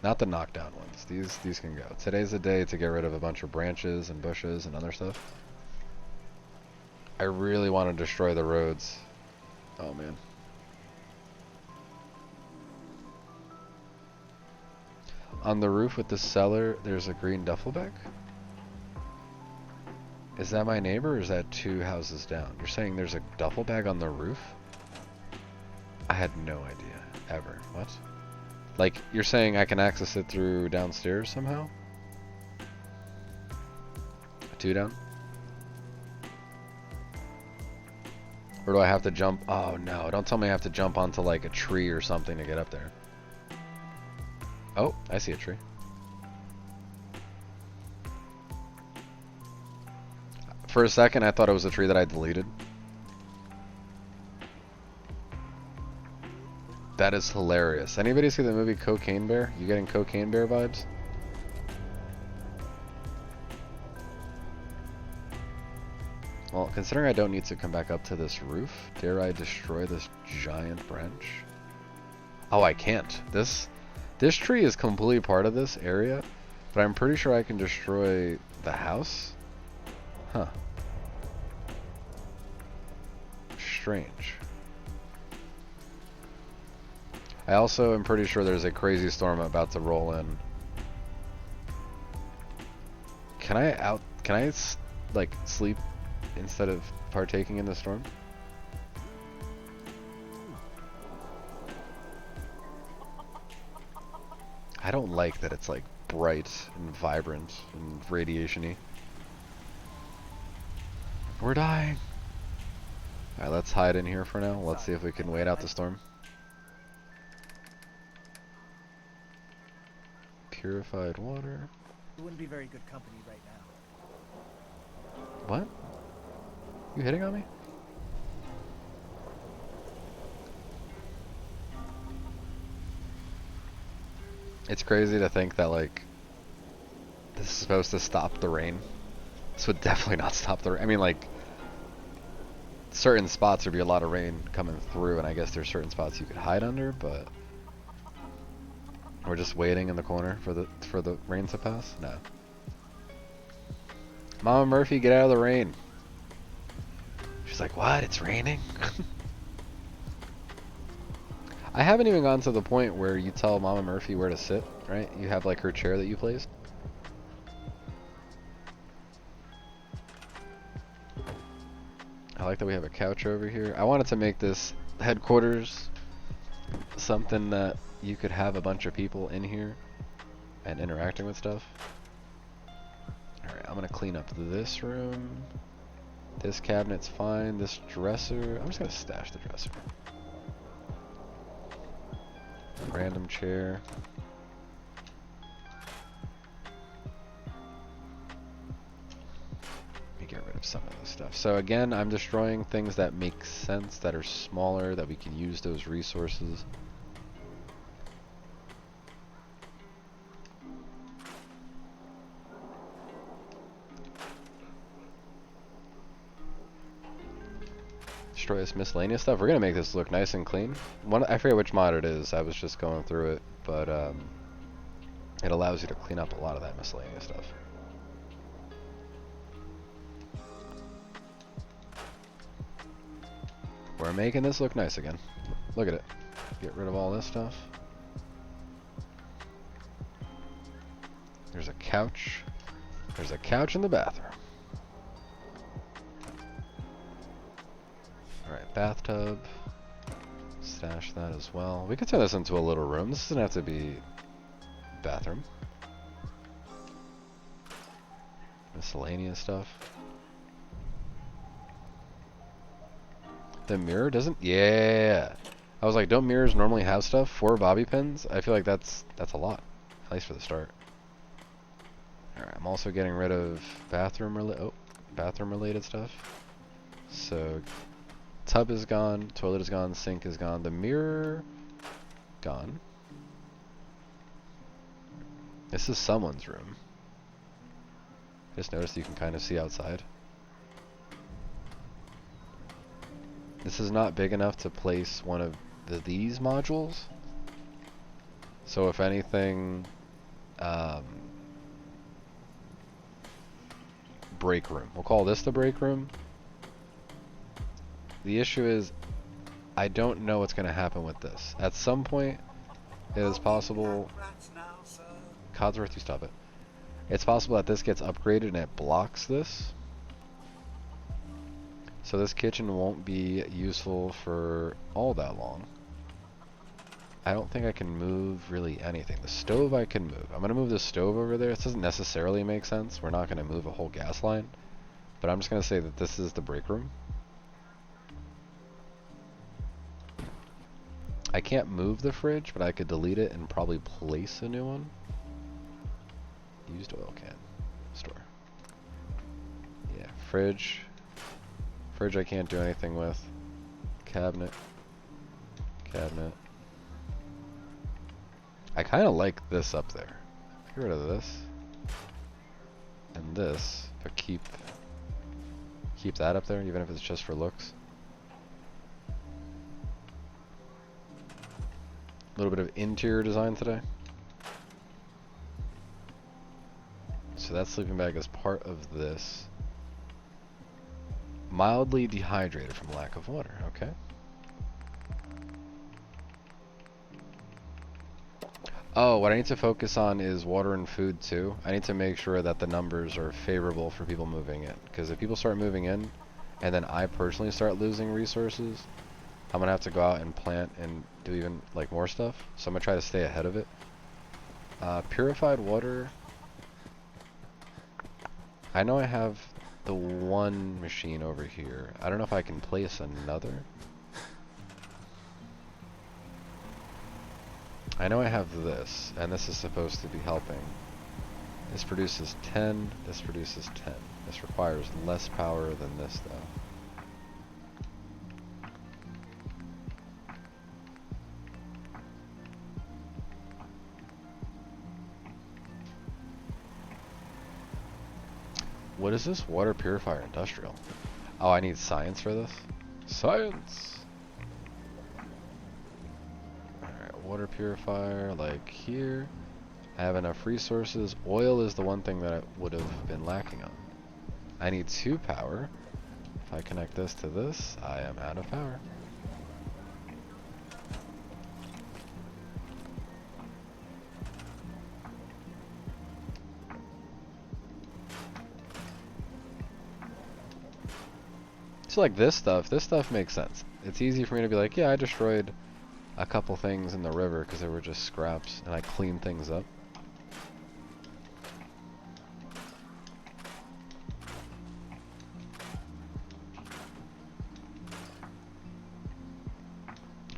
S1: not the knockdown ones. These can go. Today's the day to get rid of a bunch of branches and bushes and other stuff. I really want to destroy the roads. Oh man. On the roof with the cellar, there's a green duffel bag. Is that my neighbor or is that 2 houses down? You're saying there's a duffel bag on the roof? I had no idea. Ever. What? Like, you're saying I can access it through downstairs somehow? 2 down? Or do I have to jump? Oh no, don't tell me I have to jump onto like a tree or something to get up there. Oh, I see a tree. For a second I thought it was a tree that I deleted. That is hilarious. Anybody see the movie Cocaine Bear? You getting Cocaine Bear vibes? Well, considering I don't need to come back up to this roof, dare I destroy this giant branch? Oh, I can't. This tree is completely part of this area, but I'm pretty sure I can destroy the house? Huh. Strange. I also am pretty sure there's a crazy storm about to roll in. Can I like sleep instead of partaking in the storm? I don't like that it's like bright and vibrant and radiation-y. We're dying. Alright, let's hide in here for now. Let's see if we can wait out the storm. Purified water.
S5: It wouldn't be very good company right now.
S1: What? You hitting on me? It's crazy to think that, like, this is supposed to stop the rain. This would definitely not stop the rain. I mean, like, certain spots there'd be a lot of rain coming through, and I guess there's certain spots you could hide under, but we're just waiting in the corner for the rain to pass? No. Mama Murphy, get out of the rain. She's like, what? It's raining? I haven't even gotten to the point where you tell Mama Murphy where to sit, right? You have like her chair that you placed. I like that we have a couch over here. I wanted to make this headquarters something that you could have a bunch of people in here and interacting with stuff. Alright, I'm gonna clean up this room. This cabinet's fine. This dresser, I'm just gonna stash the dresser. Random chair. Let me get rid of some of this stuff. So again, I'm destroying things that make sense, that are smaller, that we can use those resources. Destroy this miscellaneous stuff. We're gonna make this look nice and clean. I forget which mod it is. I was just going through it, but it allows you to clean up a lot of that miscellaneous stuff. We're making this look nice again. Look at it. Get rid of all this stuff. There's a couch. There's a couch in the bathroom. Alright, bathtub. Stash that as well. We could turn this into a little room. This doesn't have to be bathroom. Miscellaneous stuff. The mirror doesn't? Yeah. I was like, don't mirrors normally have stuff? 4 bobby pins? I feel like that's a lot. At least for the start. Alright, I'm also getting rid of bathroom related stuff. So tub is gone, toilet is gone, sink is gone, the mirror gone. This is someone's room. I just noticed you can kind of see outside. This is not big enough to place one of these modules. So if anything, break room. We'll call this the break room. The issue is, I don't know what's going to happen with this. At some point, it is possible... Codsworth, you stop it. It's possible that this gets upgraded and it blocks this. So this kitchen won't be useful for all that long. I don't think I can move really anything. The stove I can move. I'm going to move the stove over there. This doesn't necessarily make sense. We're not going to move a whole gas line. But I'm just going to say that this is the break room. I can't move the fridge, but I could delete it and probably place a new one. Used oil can. Store. Yeah, fridge. Fridge I can't do anything with. Cabinet. Cabinet. I kind of like this up there. Get rid of this. And this, but keep that up there, even if it's just for looks. A little bit of interior design today. So that sleeping bag is part of this. Mildly dehydrated from lack of water, okay. Oh, what I need to focus on is water and food too. I need to make sure that the numbers are favorable for people moving in. Because if people start moving in, and then I personally start losing resources, I'm gonna have to go out and plant and do even like more stuff. So I'm gonna try to stay ahead of it. Purified water. I know I have the one machine over here. I don't know if I can place another. I know I have this, and this is supposed to be helping. This produces 10, this produces 10. This requires less power than this, though. What is this? Water purifier industrial. Oh, I need science for this? Science! Alright, water purifier, like here. I have enough resources. Oil is the one thing that I would have been lacking on. I need 2 power. If I connect this to this, I am out of power. So like this stuff makes sense. It's easy for me to be like, yeah, I destroyed a couple things in the river because they were just scraps, and I cleaned things up.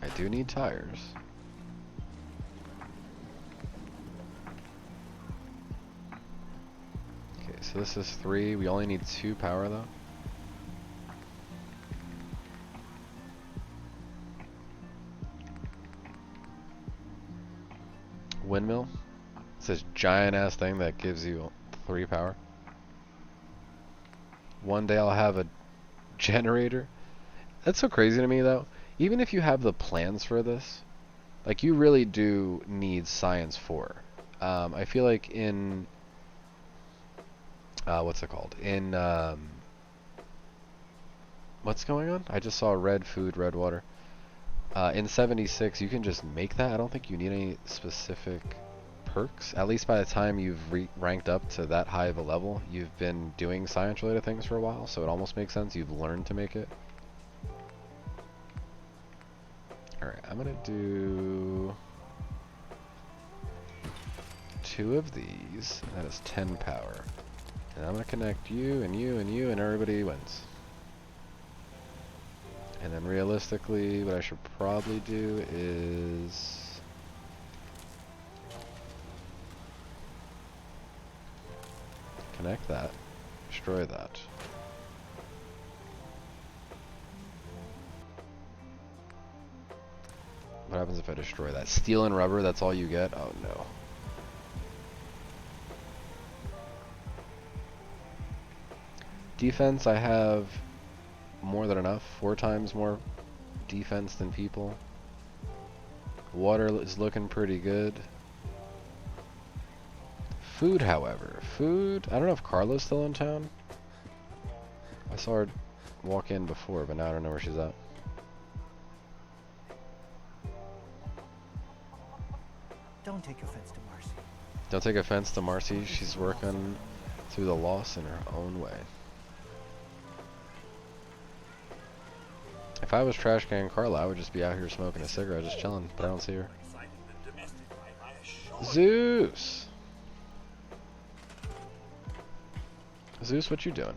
S1: I do need tires. Okay, so this is 3. We only need 2 power though. Windmill. It's this giant ass thing that gives you 3 power. One day I'll have a generator. That's so crazy to me though. Even if you have the plans for this, like you really do need science for. I feel like in what's it called? In what's going on? I just saw red food, red water. In 76, you can just make that. I don't think you need any specific perks. At least by the time you've ranked up to that high of a level, you've been doing science-related things for a while, so it almost makes sense. You've learned to make it. Alright, I'm gonna do 2 of these. That is 10 power. And I'm gonna connect you and you and you, and everybody wins. And then realistically, what I should probably do is connect that, destroy that. What happens if I destroy that? Steel and rubber, that's all you get? Oh no. Defense, I have more than enough. 4 times more defense than people. Water is looking pretty good. Food, however. Food, I don't know if Carla's still in town. I saw her walk in before, but now I don't know where she's at.
S5: Don't take offense to Marcy.
S1: Don't take offense to Marcy. She's working through the loss in her own way. If I was trash can Carla, I would just be out here smoking a cigarette, just chilling, but I don't see her. Zeus! Zeus, what you doing?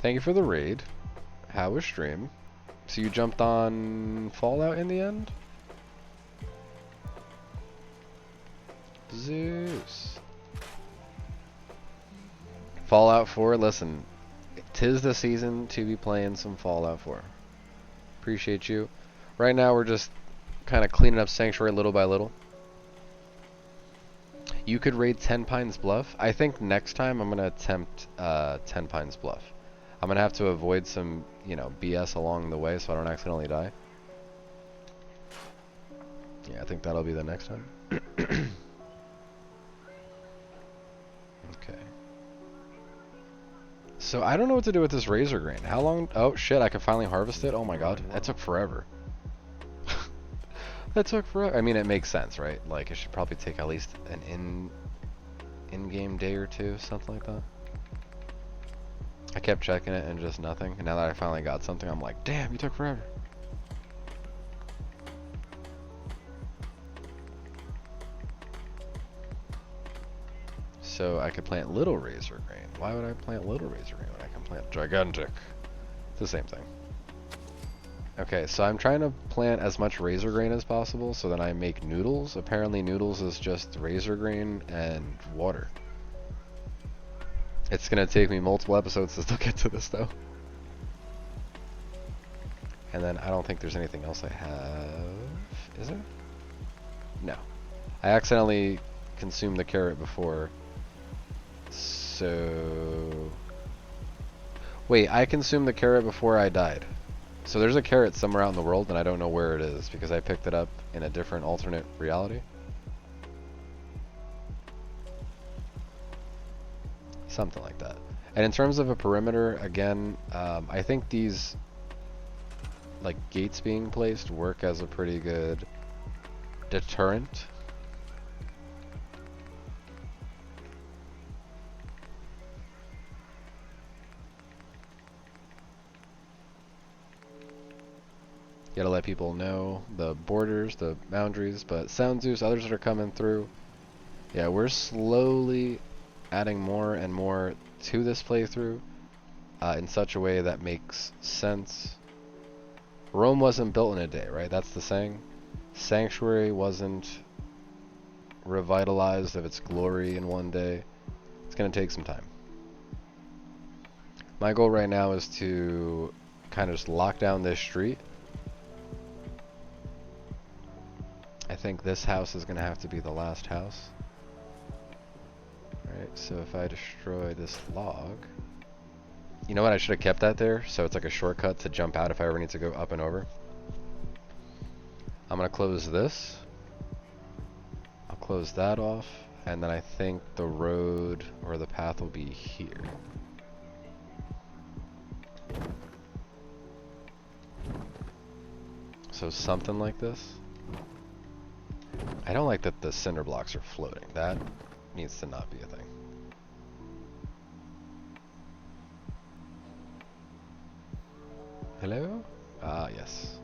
S1: Thank you for the raid. How was stream? So you jumped on Fallout in the end? Zeus. Fallout 4, listen. 'Tis the season to be playing some Fallout 4. Appreciate you. Right now we're just kind of cleaning up Sanctuary little by little. You could raid 10 Pines Bluff. I think next time I'm going to attempt 10 Pines Bluff. I'm going to have to avoid some, you know, BS along the way so I don't accidentally die. Yeah, I think that'll be the next time. Okay. So I don't know what to do with this razor grain. How long? Oh shit, I can finally harvest it? Oh my god, that took forever. That took forever. I mean, it makes sense, right? Like, it should probably take at least an in-game day or 2, something like that. I kept checking it and just nothing. And now that I finally got something, I'm like, damn, you took forever. So I could plant little razor grain. Why would I plant little razor grain when I can plant gigantic? It's the same thing. Okay, so I'm trying to plant as much razor grain as possible so that I make noodles. Apparently noodles is just razor grain and water. It's gonna take me multiple episodes to still get to this though. And then I don't think there's anything else I have. Is there? No. I accidentally consumed the carrot before. So... Wait, I consumed the carrot before I died. So there's a carrot somewhere out in the world and I don't know where it is because I picked it up in a different alternate reality. Something like that. And in terms of a perimeter, again, I think these like gates being placed work as a pretty good deterrent. You gotta let people know the borders, the boundaries, but Sound Zeus, others that are coming through. Yeah, we're slowly adding more and more to this playthrough in such a way that makes sense. Rome wasn't built in a day, right? That's the saying. Sanctuary wasn't revitalized of its glory in one day. It's gonna take some time. My goal right now is to kind of just lock down this street. I think this house is gonna have to be the last house. Alright, so if I destroy this log... You know what, I should have kept that there, so it's like a shortcut to jump out if I ever need to go up and over. I'm gonna close this. I'll close that off, and then I think the road or the path will be here. So something like this. I don't like that the cinder blocks are floating. That needs to not be a thing. Hello? Ah, yes.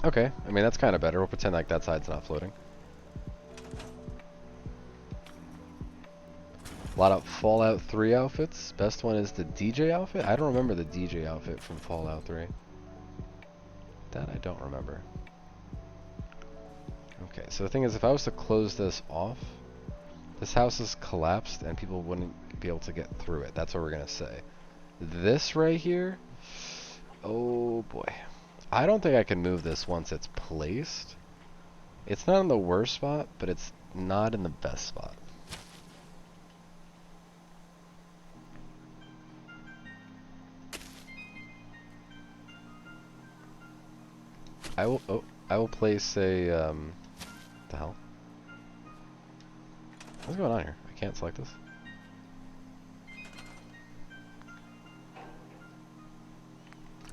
S1: Okay, I mean that's kind of better. We'll pretend like that side's not floating. A lot of Fallout 3 outfits. Best one is the DJ outfit. I don't remember the DJ outfit from Fallout 3. That I don't remember. Okay, so the thing is, if I was to close this off, this house is collapsed and people wouldn't be able to get through it. That's what we're gonna say. This right here, oh boy. I don't think I can move this once it's placed. It's not in the worst spot, but it's not in the best spot. I will place a, the hell? What's going on here? I can't select this.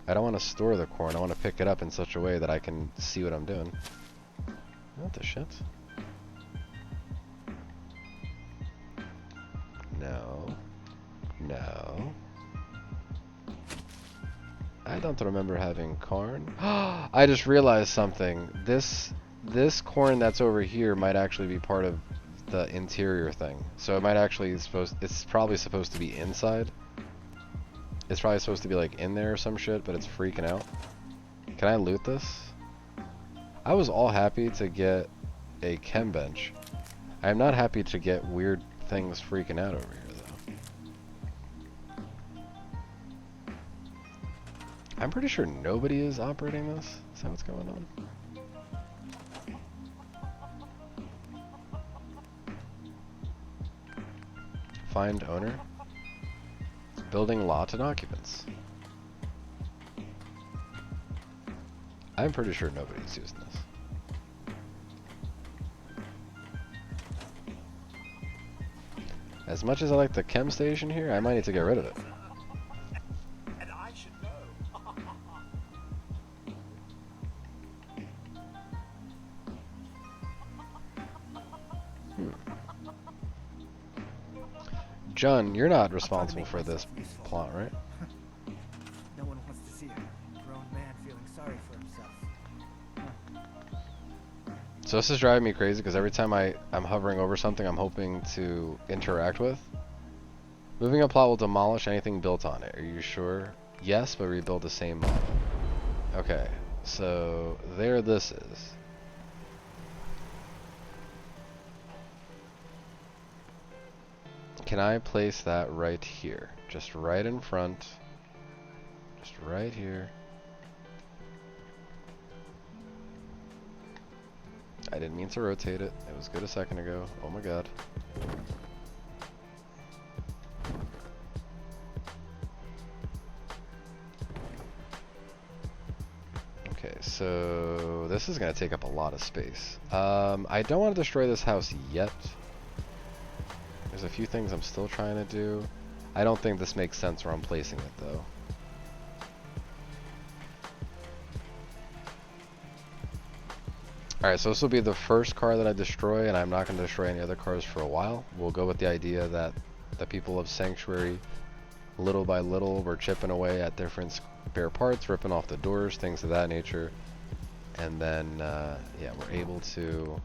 S1: I don't want to store the corn. I want to pick it up in such a way that I can see what I'm doing. What the shit? No. No. I don't remember having corn. I just realized something. This corn that's over here might actually be part of the interior thing. So it might actually it's probably supposed to be inside. It's probably supposed to be like in there or some shit, but it's freaking out. Can I loot this? I was all happy to get a chem bench. I am not happy to get weird things freaking out over here though. I'm pretty sure nobody is operating this. Is that what's going on? Find owner. Building lot and occupants. I'm pretty sure nobody's using this. As much as I like the chem station here, I might need to get rid of it.
S5: And I should know.
S1: John, you're not responsible for this plot, right?
S5: No one wants to see a grown man feeling sorry for himself.
S1: So this is driving me crazy because every time I'm hovering over something I'm hoping to interact with. Moving a plot will demolish anything built on it. Are you sure? Yes, but rebuild the same model. Okay, so there this is. Can I place that right here? Just right in front. Just right here. I didn't mean to rotate it. It was good a second ago. Oh my god. Okay, so this is going to take up a lot of space. I don't want to destroy this house yet. There's a few things I'm still trying to do. I don't think this makes sense where I'm placing it though. Alright, so this will be the first car that I destroy, and I'm not going to destroy any other cars for a while. We'll go with the idea that the people of Sanctuary, little by little, we're chipping away at different spare parts, ripping off the doors, things of that nature. And then, yeah, we're able to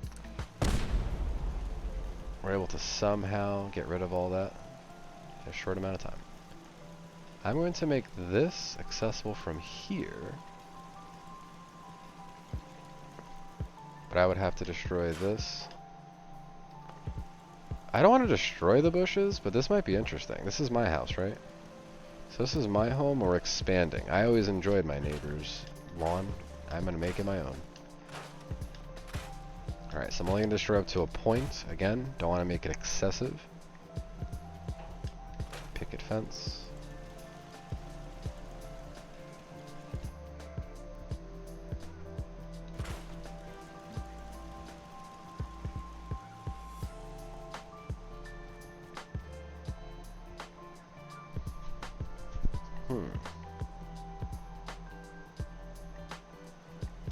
S1: somehow get rid of all that in a short amount of time. I'm going to make this accessible from here. But I would have to destroy this. I don't want to destroy the bushes, but this might be interesting. This is my house, right? So this is my home, or expanding. I always enjoyed my neighbor's lawn. I'm going to make it my own. Alright, so I'm only going to destroy up to a point. Again, don't want to make it excessive. Picket fence.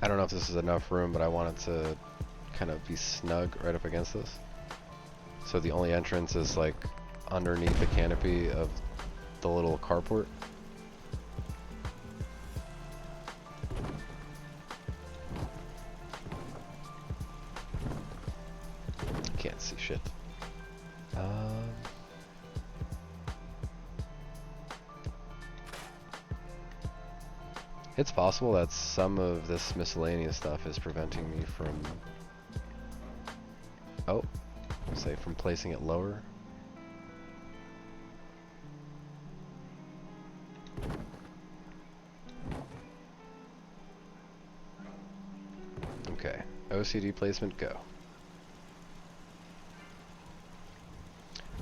S1: I don't know if this is enough room, but I want it to kind of be snug right up against this. So the only entrance is like underneath the canopy of the little carport. Can't see shit. It's possible that some of this miscellaneous stuff is preventing me from, say, from placing it lower. Okay, OCD placement, go.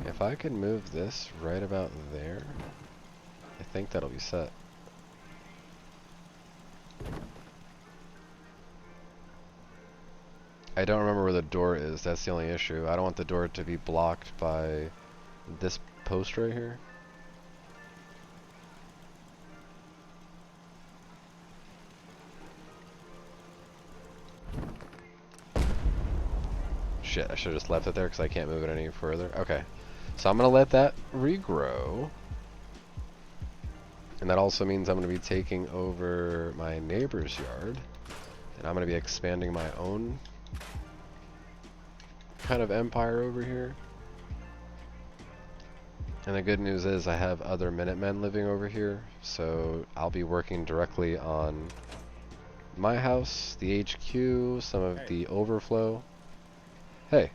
S1: If I could move this right about there, I think that'll be set. I don't remember where the door is, that's the only issue. I don't want the door to be blocked by this post right here. Shit, I should have just left it there because I can't move it any further. Okay, so I'm going to let that regrow. And that also means I'm going to be taking over my neighbor's yard. And I'm going to be expanding my own kind of empire over here. And the good news is I have other Minutemen living over here, so I'll be working directly on my house, the HQ, some of the overflow. Hey.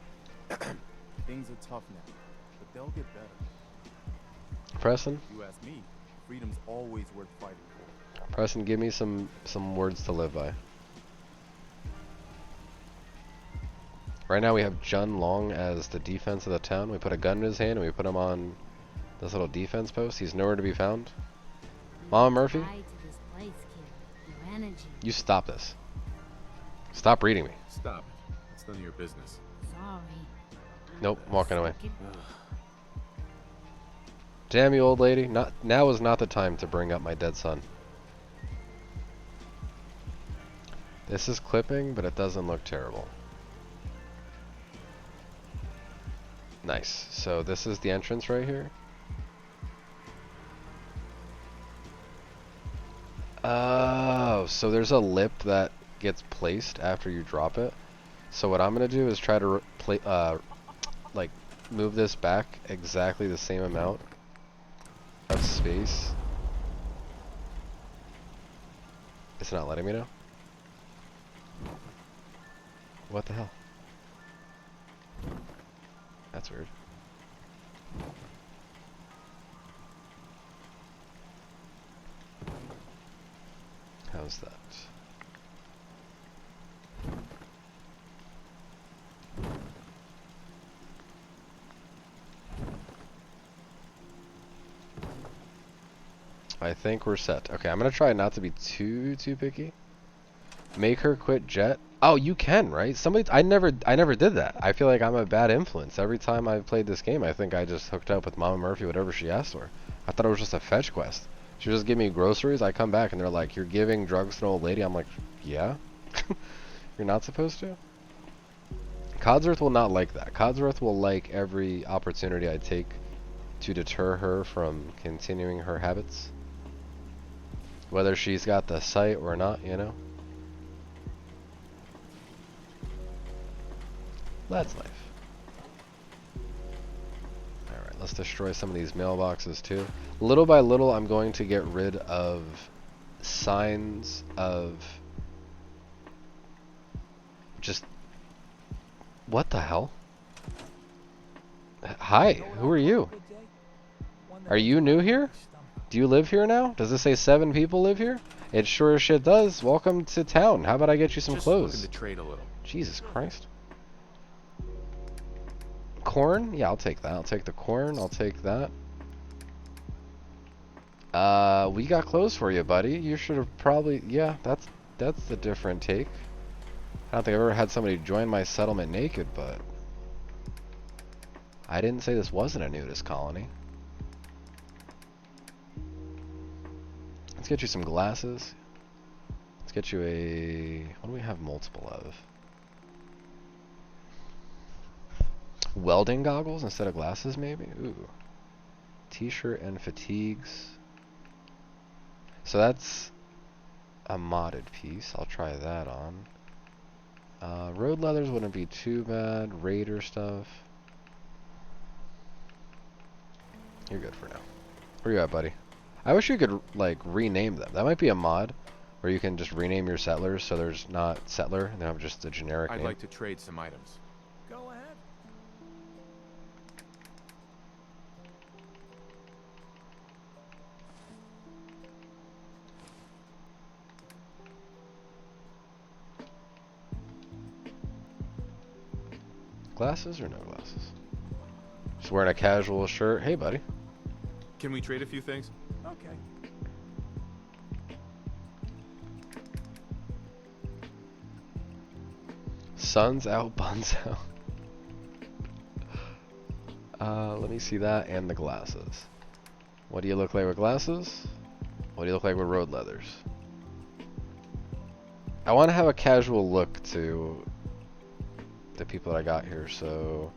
S2: Things are tough now, but they'll get better.
S1: Preston?
S2: You ask me, freedom's always worth fighting for.
S1: Preston, give me some words to live by. Right now we have Jun Long as the defense of the town. We put a gun in his hand and we put him on this little defense post. He's nowhere to be found. Mama Murphy? You stop this. Stop reading me.
S2: Stop it. It's none of your business.
S3: Sorry.
S1: Nope, I'm walking away. Damn you, old lady. Now is not the time to bring up my dead son. This is clipping, but it doesn't look terrible. Nice. So this is the entrance right here. Oh, so there's a lip that gets placed after you drop it. So what I'm gonna do is try to like move this back exactly the same amount of space. It's not letting me know. What the hell? That's weird. How's that? I think we're set. Okay, I'm gonna try not to be too picky. Make her quit Jet. Oh, you can, right? Somebody, I never did that. I feel like I'm a bad influence. Every time I've played this game, I think I just hooked up with Mama Murphy, whatever she asked for. I thought it was just a fetch quest. She just give me groceries. I come back and they're like, "You're giving drugs to an old lady." I'm like, "Yeah." You're not supposed to. Codsworth will not like that. Codsworth will like every opportunity I take to deter her from continuing her habits. Whether she's got the sight or not, you know? That's life. Alright, let's destroy some of these mailboxes too. Little by little, I'm going to get rid of signs of just... What the hell? Hi, who are you? Are you new here? Do you live here now? Does it say 7 people live here? It sure as shit does. Welcome to town. How about I get you some clothes?
S2: Just looking to trade a little.
S1: Jesus Christ. Corn? Yeah, I'll take that. I'll take the corn. I'll take that. We got clothes for you, buddy. You should have probably... Yeah, that's a different take. I don't think I've ever had somebody join my settlement naked, but... I didn't say this wasn't a nudist colony. Let's get you some glasses. Let's get you a... What do we have multiple of? Welding goggles instead of glasses, maybe? Ooh. T-shirt and fatigues. So that's a modded piece. I'll try that on. Road leathers wouldn't be too bad. Raider stuff. You're good for now. Where you at, buddy? I wish you could, like, rename them. That might be a mod where you can just rename your settlers so there's not settler and they have just a generic name.
S2: I'd like to trade some items.
S5: Go ahead.
S1: Glasses or no glasses? Just wearing a casual shirt. Hey, buddy.
S2: Can we trade a few things?
S5: Okay.
S1: Sun's out, buns out. Let me see that and the glasses. What do you look like with glasses? What do you look like with road leathers? I want to have a casual look to the people that I got here, so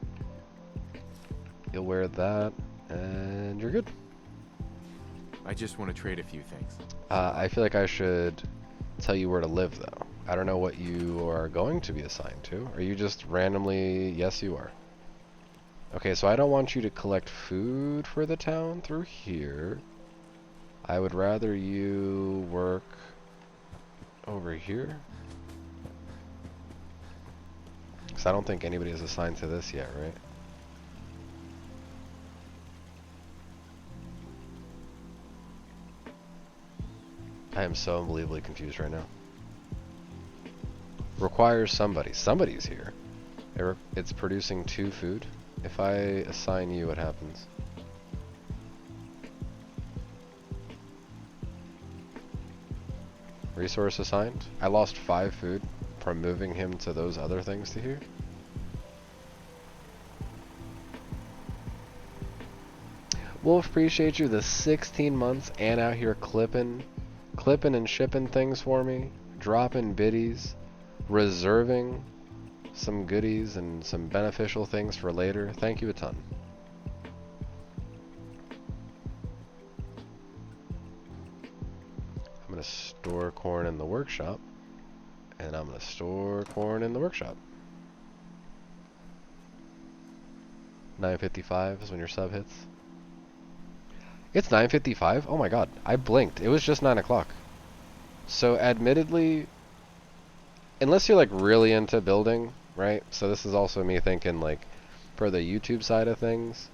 S1: you'll wear that and you're good.
S2: I just want to trade a few things.
S1: I feel like I should tell you where to live, though. I don't know what you are going to be assigned to. Are you just randomly... Yes, you are. Okay, so I don't want you to collect food for the town through here. I would rather you work over here. Because I don't think anybody is assigned to this yet, right? I am so unbelievably confused right now. Requires somebody. Somebody's here. It's producing 2 food. If I assign you, what happens? Resource assigned. I lost 5 food from moving him to those other things to here. Wolf, appreciate you the 16 months and out here clipping and shipping things for me, dropping biddies, reserving some goodies and some beneficial things for later. Thank you a ton. I'm going to store corn in the workshop, and I'm going to store corn in the workshop. 9:55 is when your sub hits. It's 9:55? Oh my god, I blinked. It was just 9 o'clock. So admittedly, unless you're like really into building, right? So this is also me thinking like for the YouTube side of things,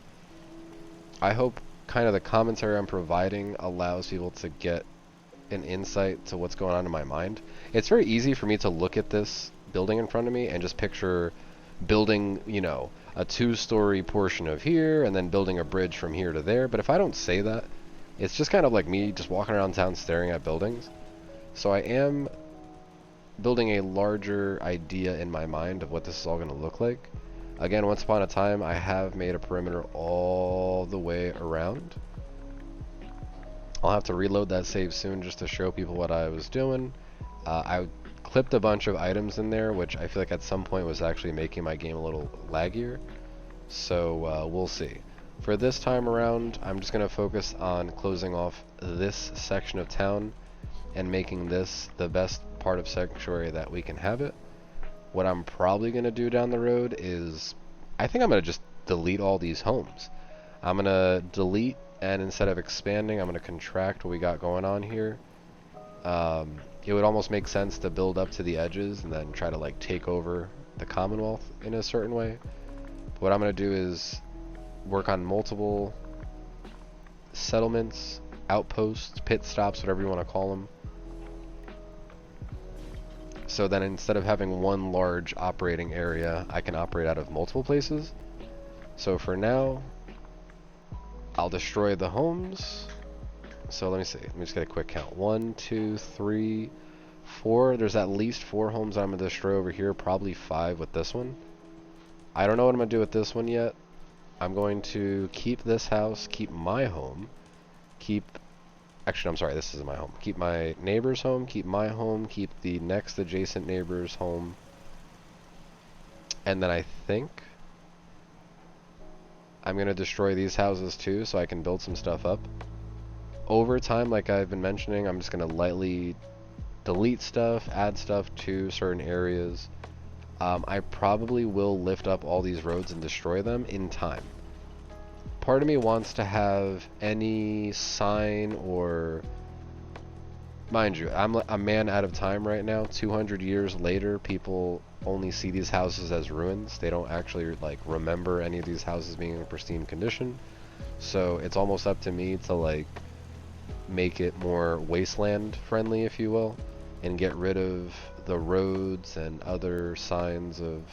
S1: I hope kind of the commentary I'm providing allows people to get an insight to what's going on in my mind. It's very easy for me to look at this building in front of me and just picture building, you know, a 2-story portion of here and then building a bridge from here to there. But if I don't say that, it's just kind of like me just walking around town staring at buildings. So I am building a larger idea in my mind of what this is all going to look like. Again, once upon a time, I have made a perimeter all the way around. I'll have to reload that save soon just to show people what I was doing. I clipped a bunch of items in there, which I feel like at some point was actually making my game a little laggier. So we'll see. For this time around, I'm just going to focus on closing off this section of town and making this the best part of Sanctuary that we can have it. What I'm probably going to do down the road is, I think I'm going to just delete all these homes. I'm going to delete, and instead of expanding, I'm going to contract what we got going on here. It would almost make sense to build up to the edges and then try to like take over the Commonwealth in a certain way. What I'm going to do is work on multiple settlements, outposts, pit stops, whatever you want to call them. So then instead of having one large operating area, I can operate out of multiple places. So for now, I'll destroy the homes. So let me see. Let me just get a quick count. 1, 2, 3, 4. There's at least 4 homes I'm going to destroy over here. Probably 5 with this one. I don't know what I'm going to do with this one yet. I'm going to keep this house, keep my home, actually, I'm sorry, this isn't my home. Keep my neighbor's home, keep my home, keep the next adjacent neighbor's home. And then I think I'm going to destroy these houses too so I can build some stuff up. Over time, like I've been mentioning, I'm just going to lightly delete stuff, add stuff to certain areas. I probably will lift up all these roads and destroy them in time. Part of me wants to have any sign or... Mind you, I'm a man out of time right now. 200 years later, people only see these houses as ruins. They don't actually like remember any of these houses being in pristine condition. So it's almost up to me to like make it more wasteland friendly, if you will, and get rid of the roads and other signs of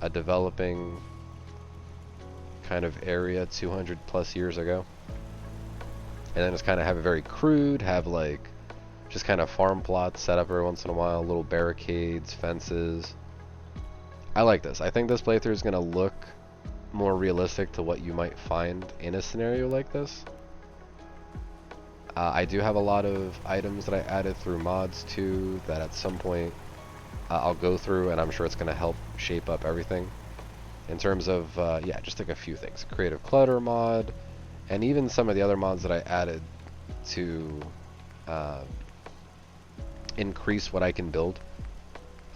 S1: a developing kind of area 200 plus years ago. And then just kind of have it very crude, have like just kind of farm plots set up every once in a while, little barricades, fences. I like this. I think this playthrough is going to look more realistic to what you might find in a scenario like this. I do have a lot of items that I added through mods too that at some point I'll go through, and I'm sure it's going to help shape up everything. In terms of, yeah, just like a few things. Creative Clutter mod, and even some of the other mods that I added to increase what I can build.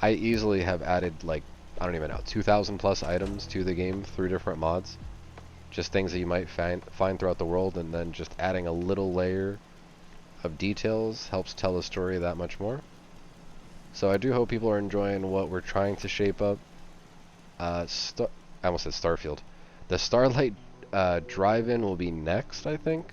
S1: I easily have added like, I don't even know, 2,000 plus items to the game through different mods. Just things that you might find throughout the world, and then just adding a little layer of details helps tell the story that much more. So I do hope people are enjoying what we're trying to shape up. I almost said Starfield. The Starlight Drive-In will be next, I think.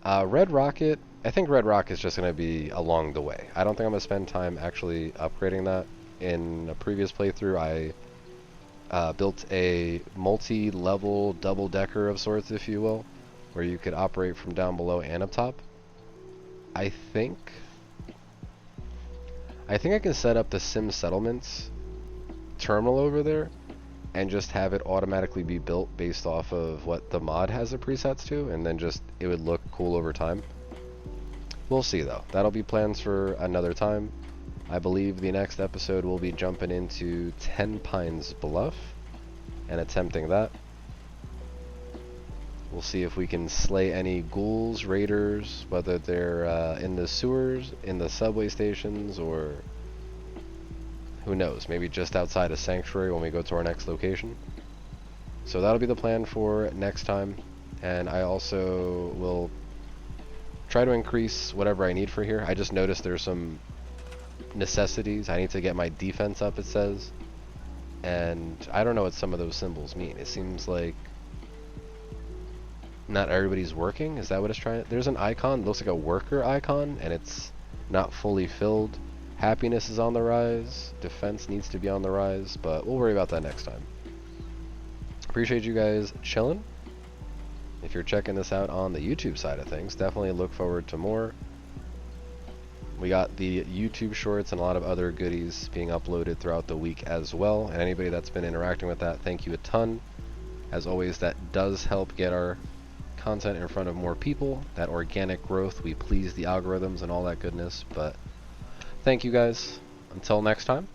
S1: Red Rocket, I think Red Rock is just going to be along the way. I don't think I'm going to spend time actually upgrading that. In a previous playthrough, I built a multi-level double-decker of sorts, if you will, where you could operate from down below and up top. I think I can set up the Sim Settlements terminal over there and just have it automatically be built based off of what the mod has the presets to, and then just it would look cool over time. We'll see though. That'll be plans for another time. I believe the next episode will be jumping into 10 Pines Bluff and attempting that. We'll see if we can slay any ghouls, raiders, whether they're in the sewers, in the subway stations, or Who knows? Maybe just outside a sanctuary when we go to our next location. So that'll be the plan for next time. And I also will try to increase whatever I need for here. I just noticed there's some necessities. I need to get my defense up, it says. And I don't know what some of those symbols mean. It seems like not everybody's working. Is that what it's trying to... There's an icon. It looks like a worker icon, and it's not fully filled. Happiness is on the rise. Defense needs to be on the rise, but we'll worry about that next time. Appreciate you guys chilling. If you're checking this out on the YouTube side of things, definitely look forward to more. We got the YouTube shorts and a lot of other goodies being uploaded throughout the week as well. And anybody that's been interacting with that, thank you a ton. As always, that does help get our content in front of more people. That organic growth, we please the algorithms and all that goodness. But thank you guys. Until next time.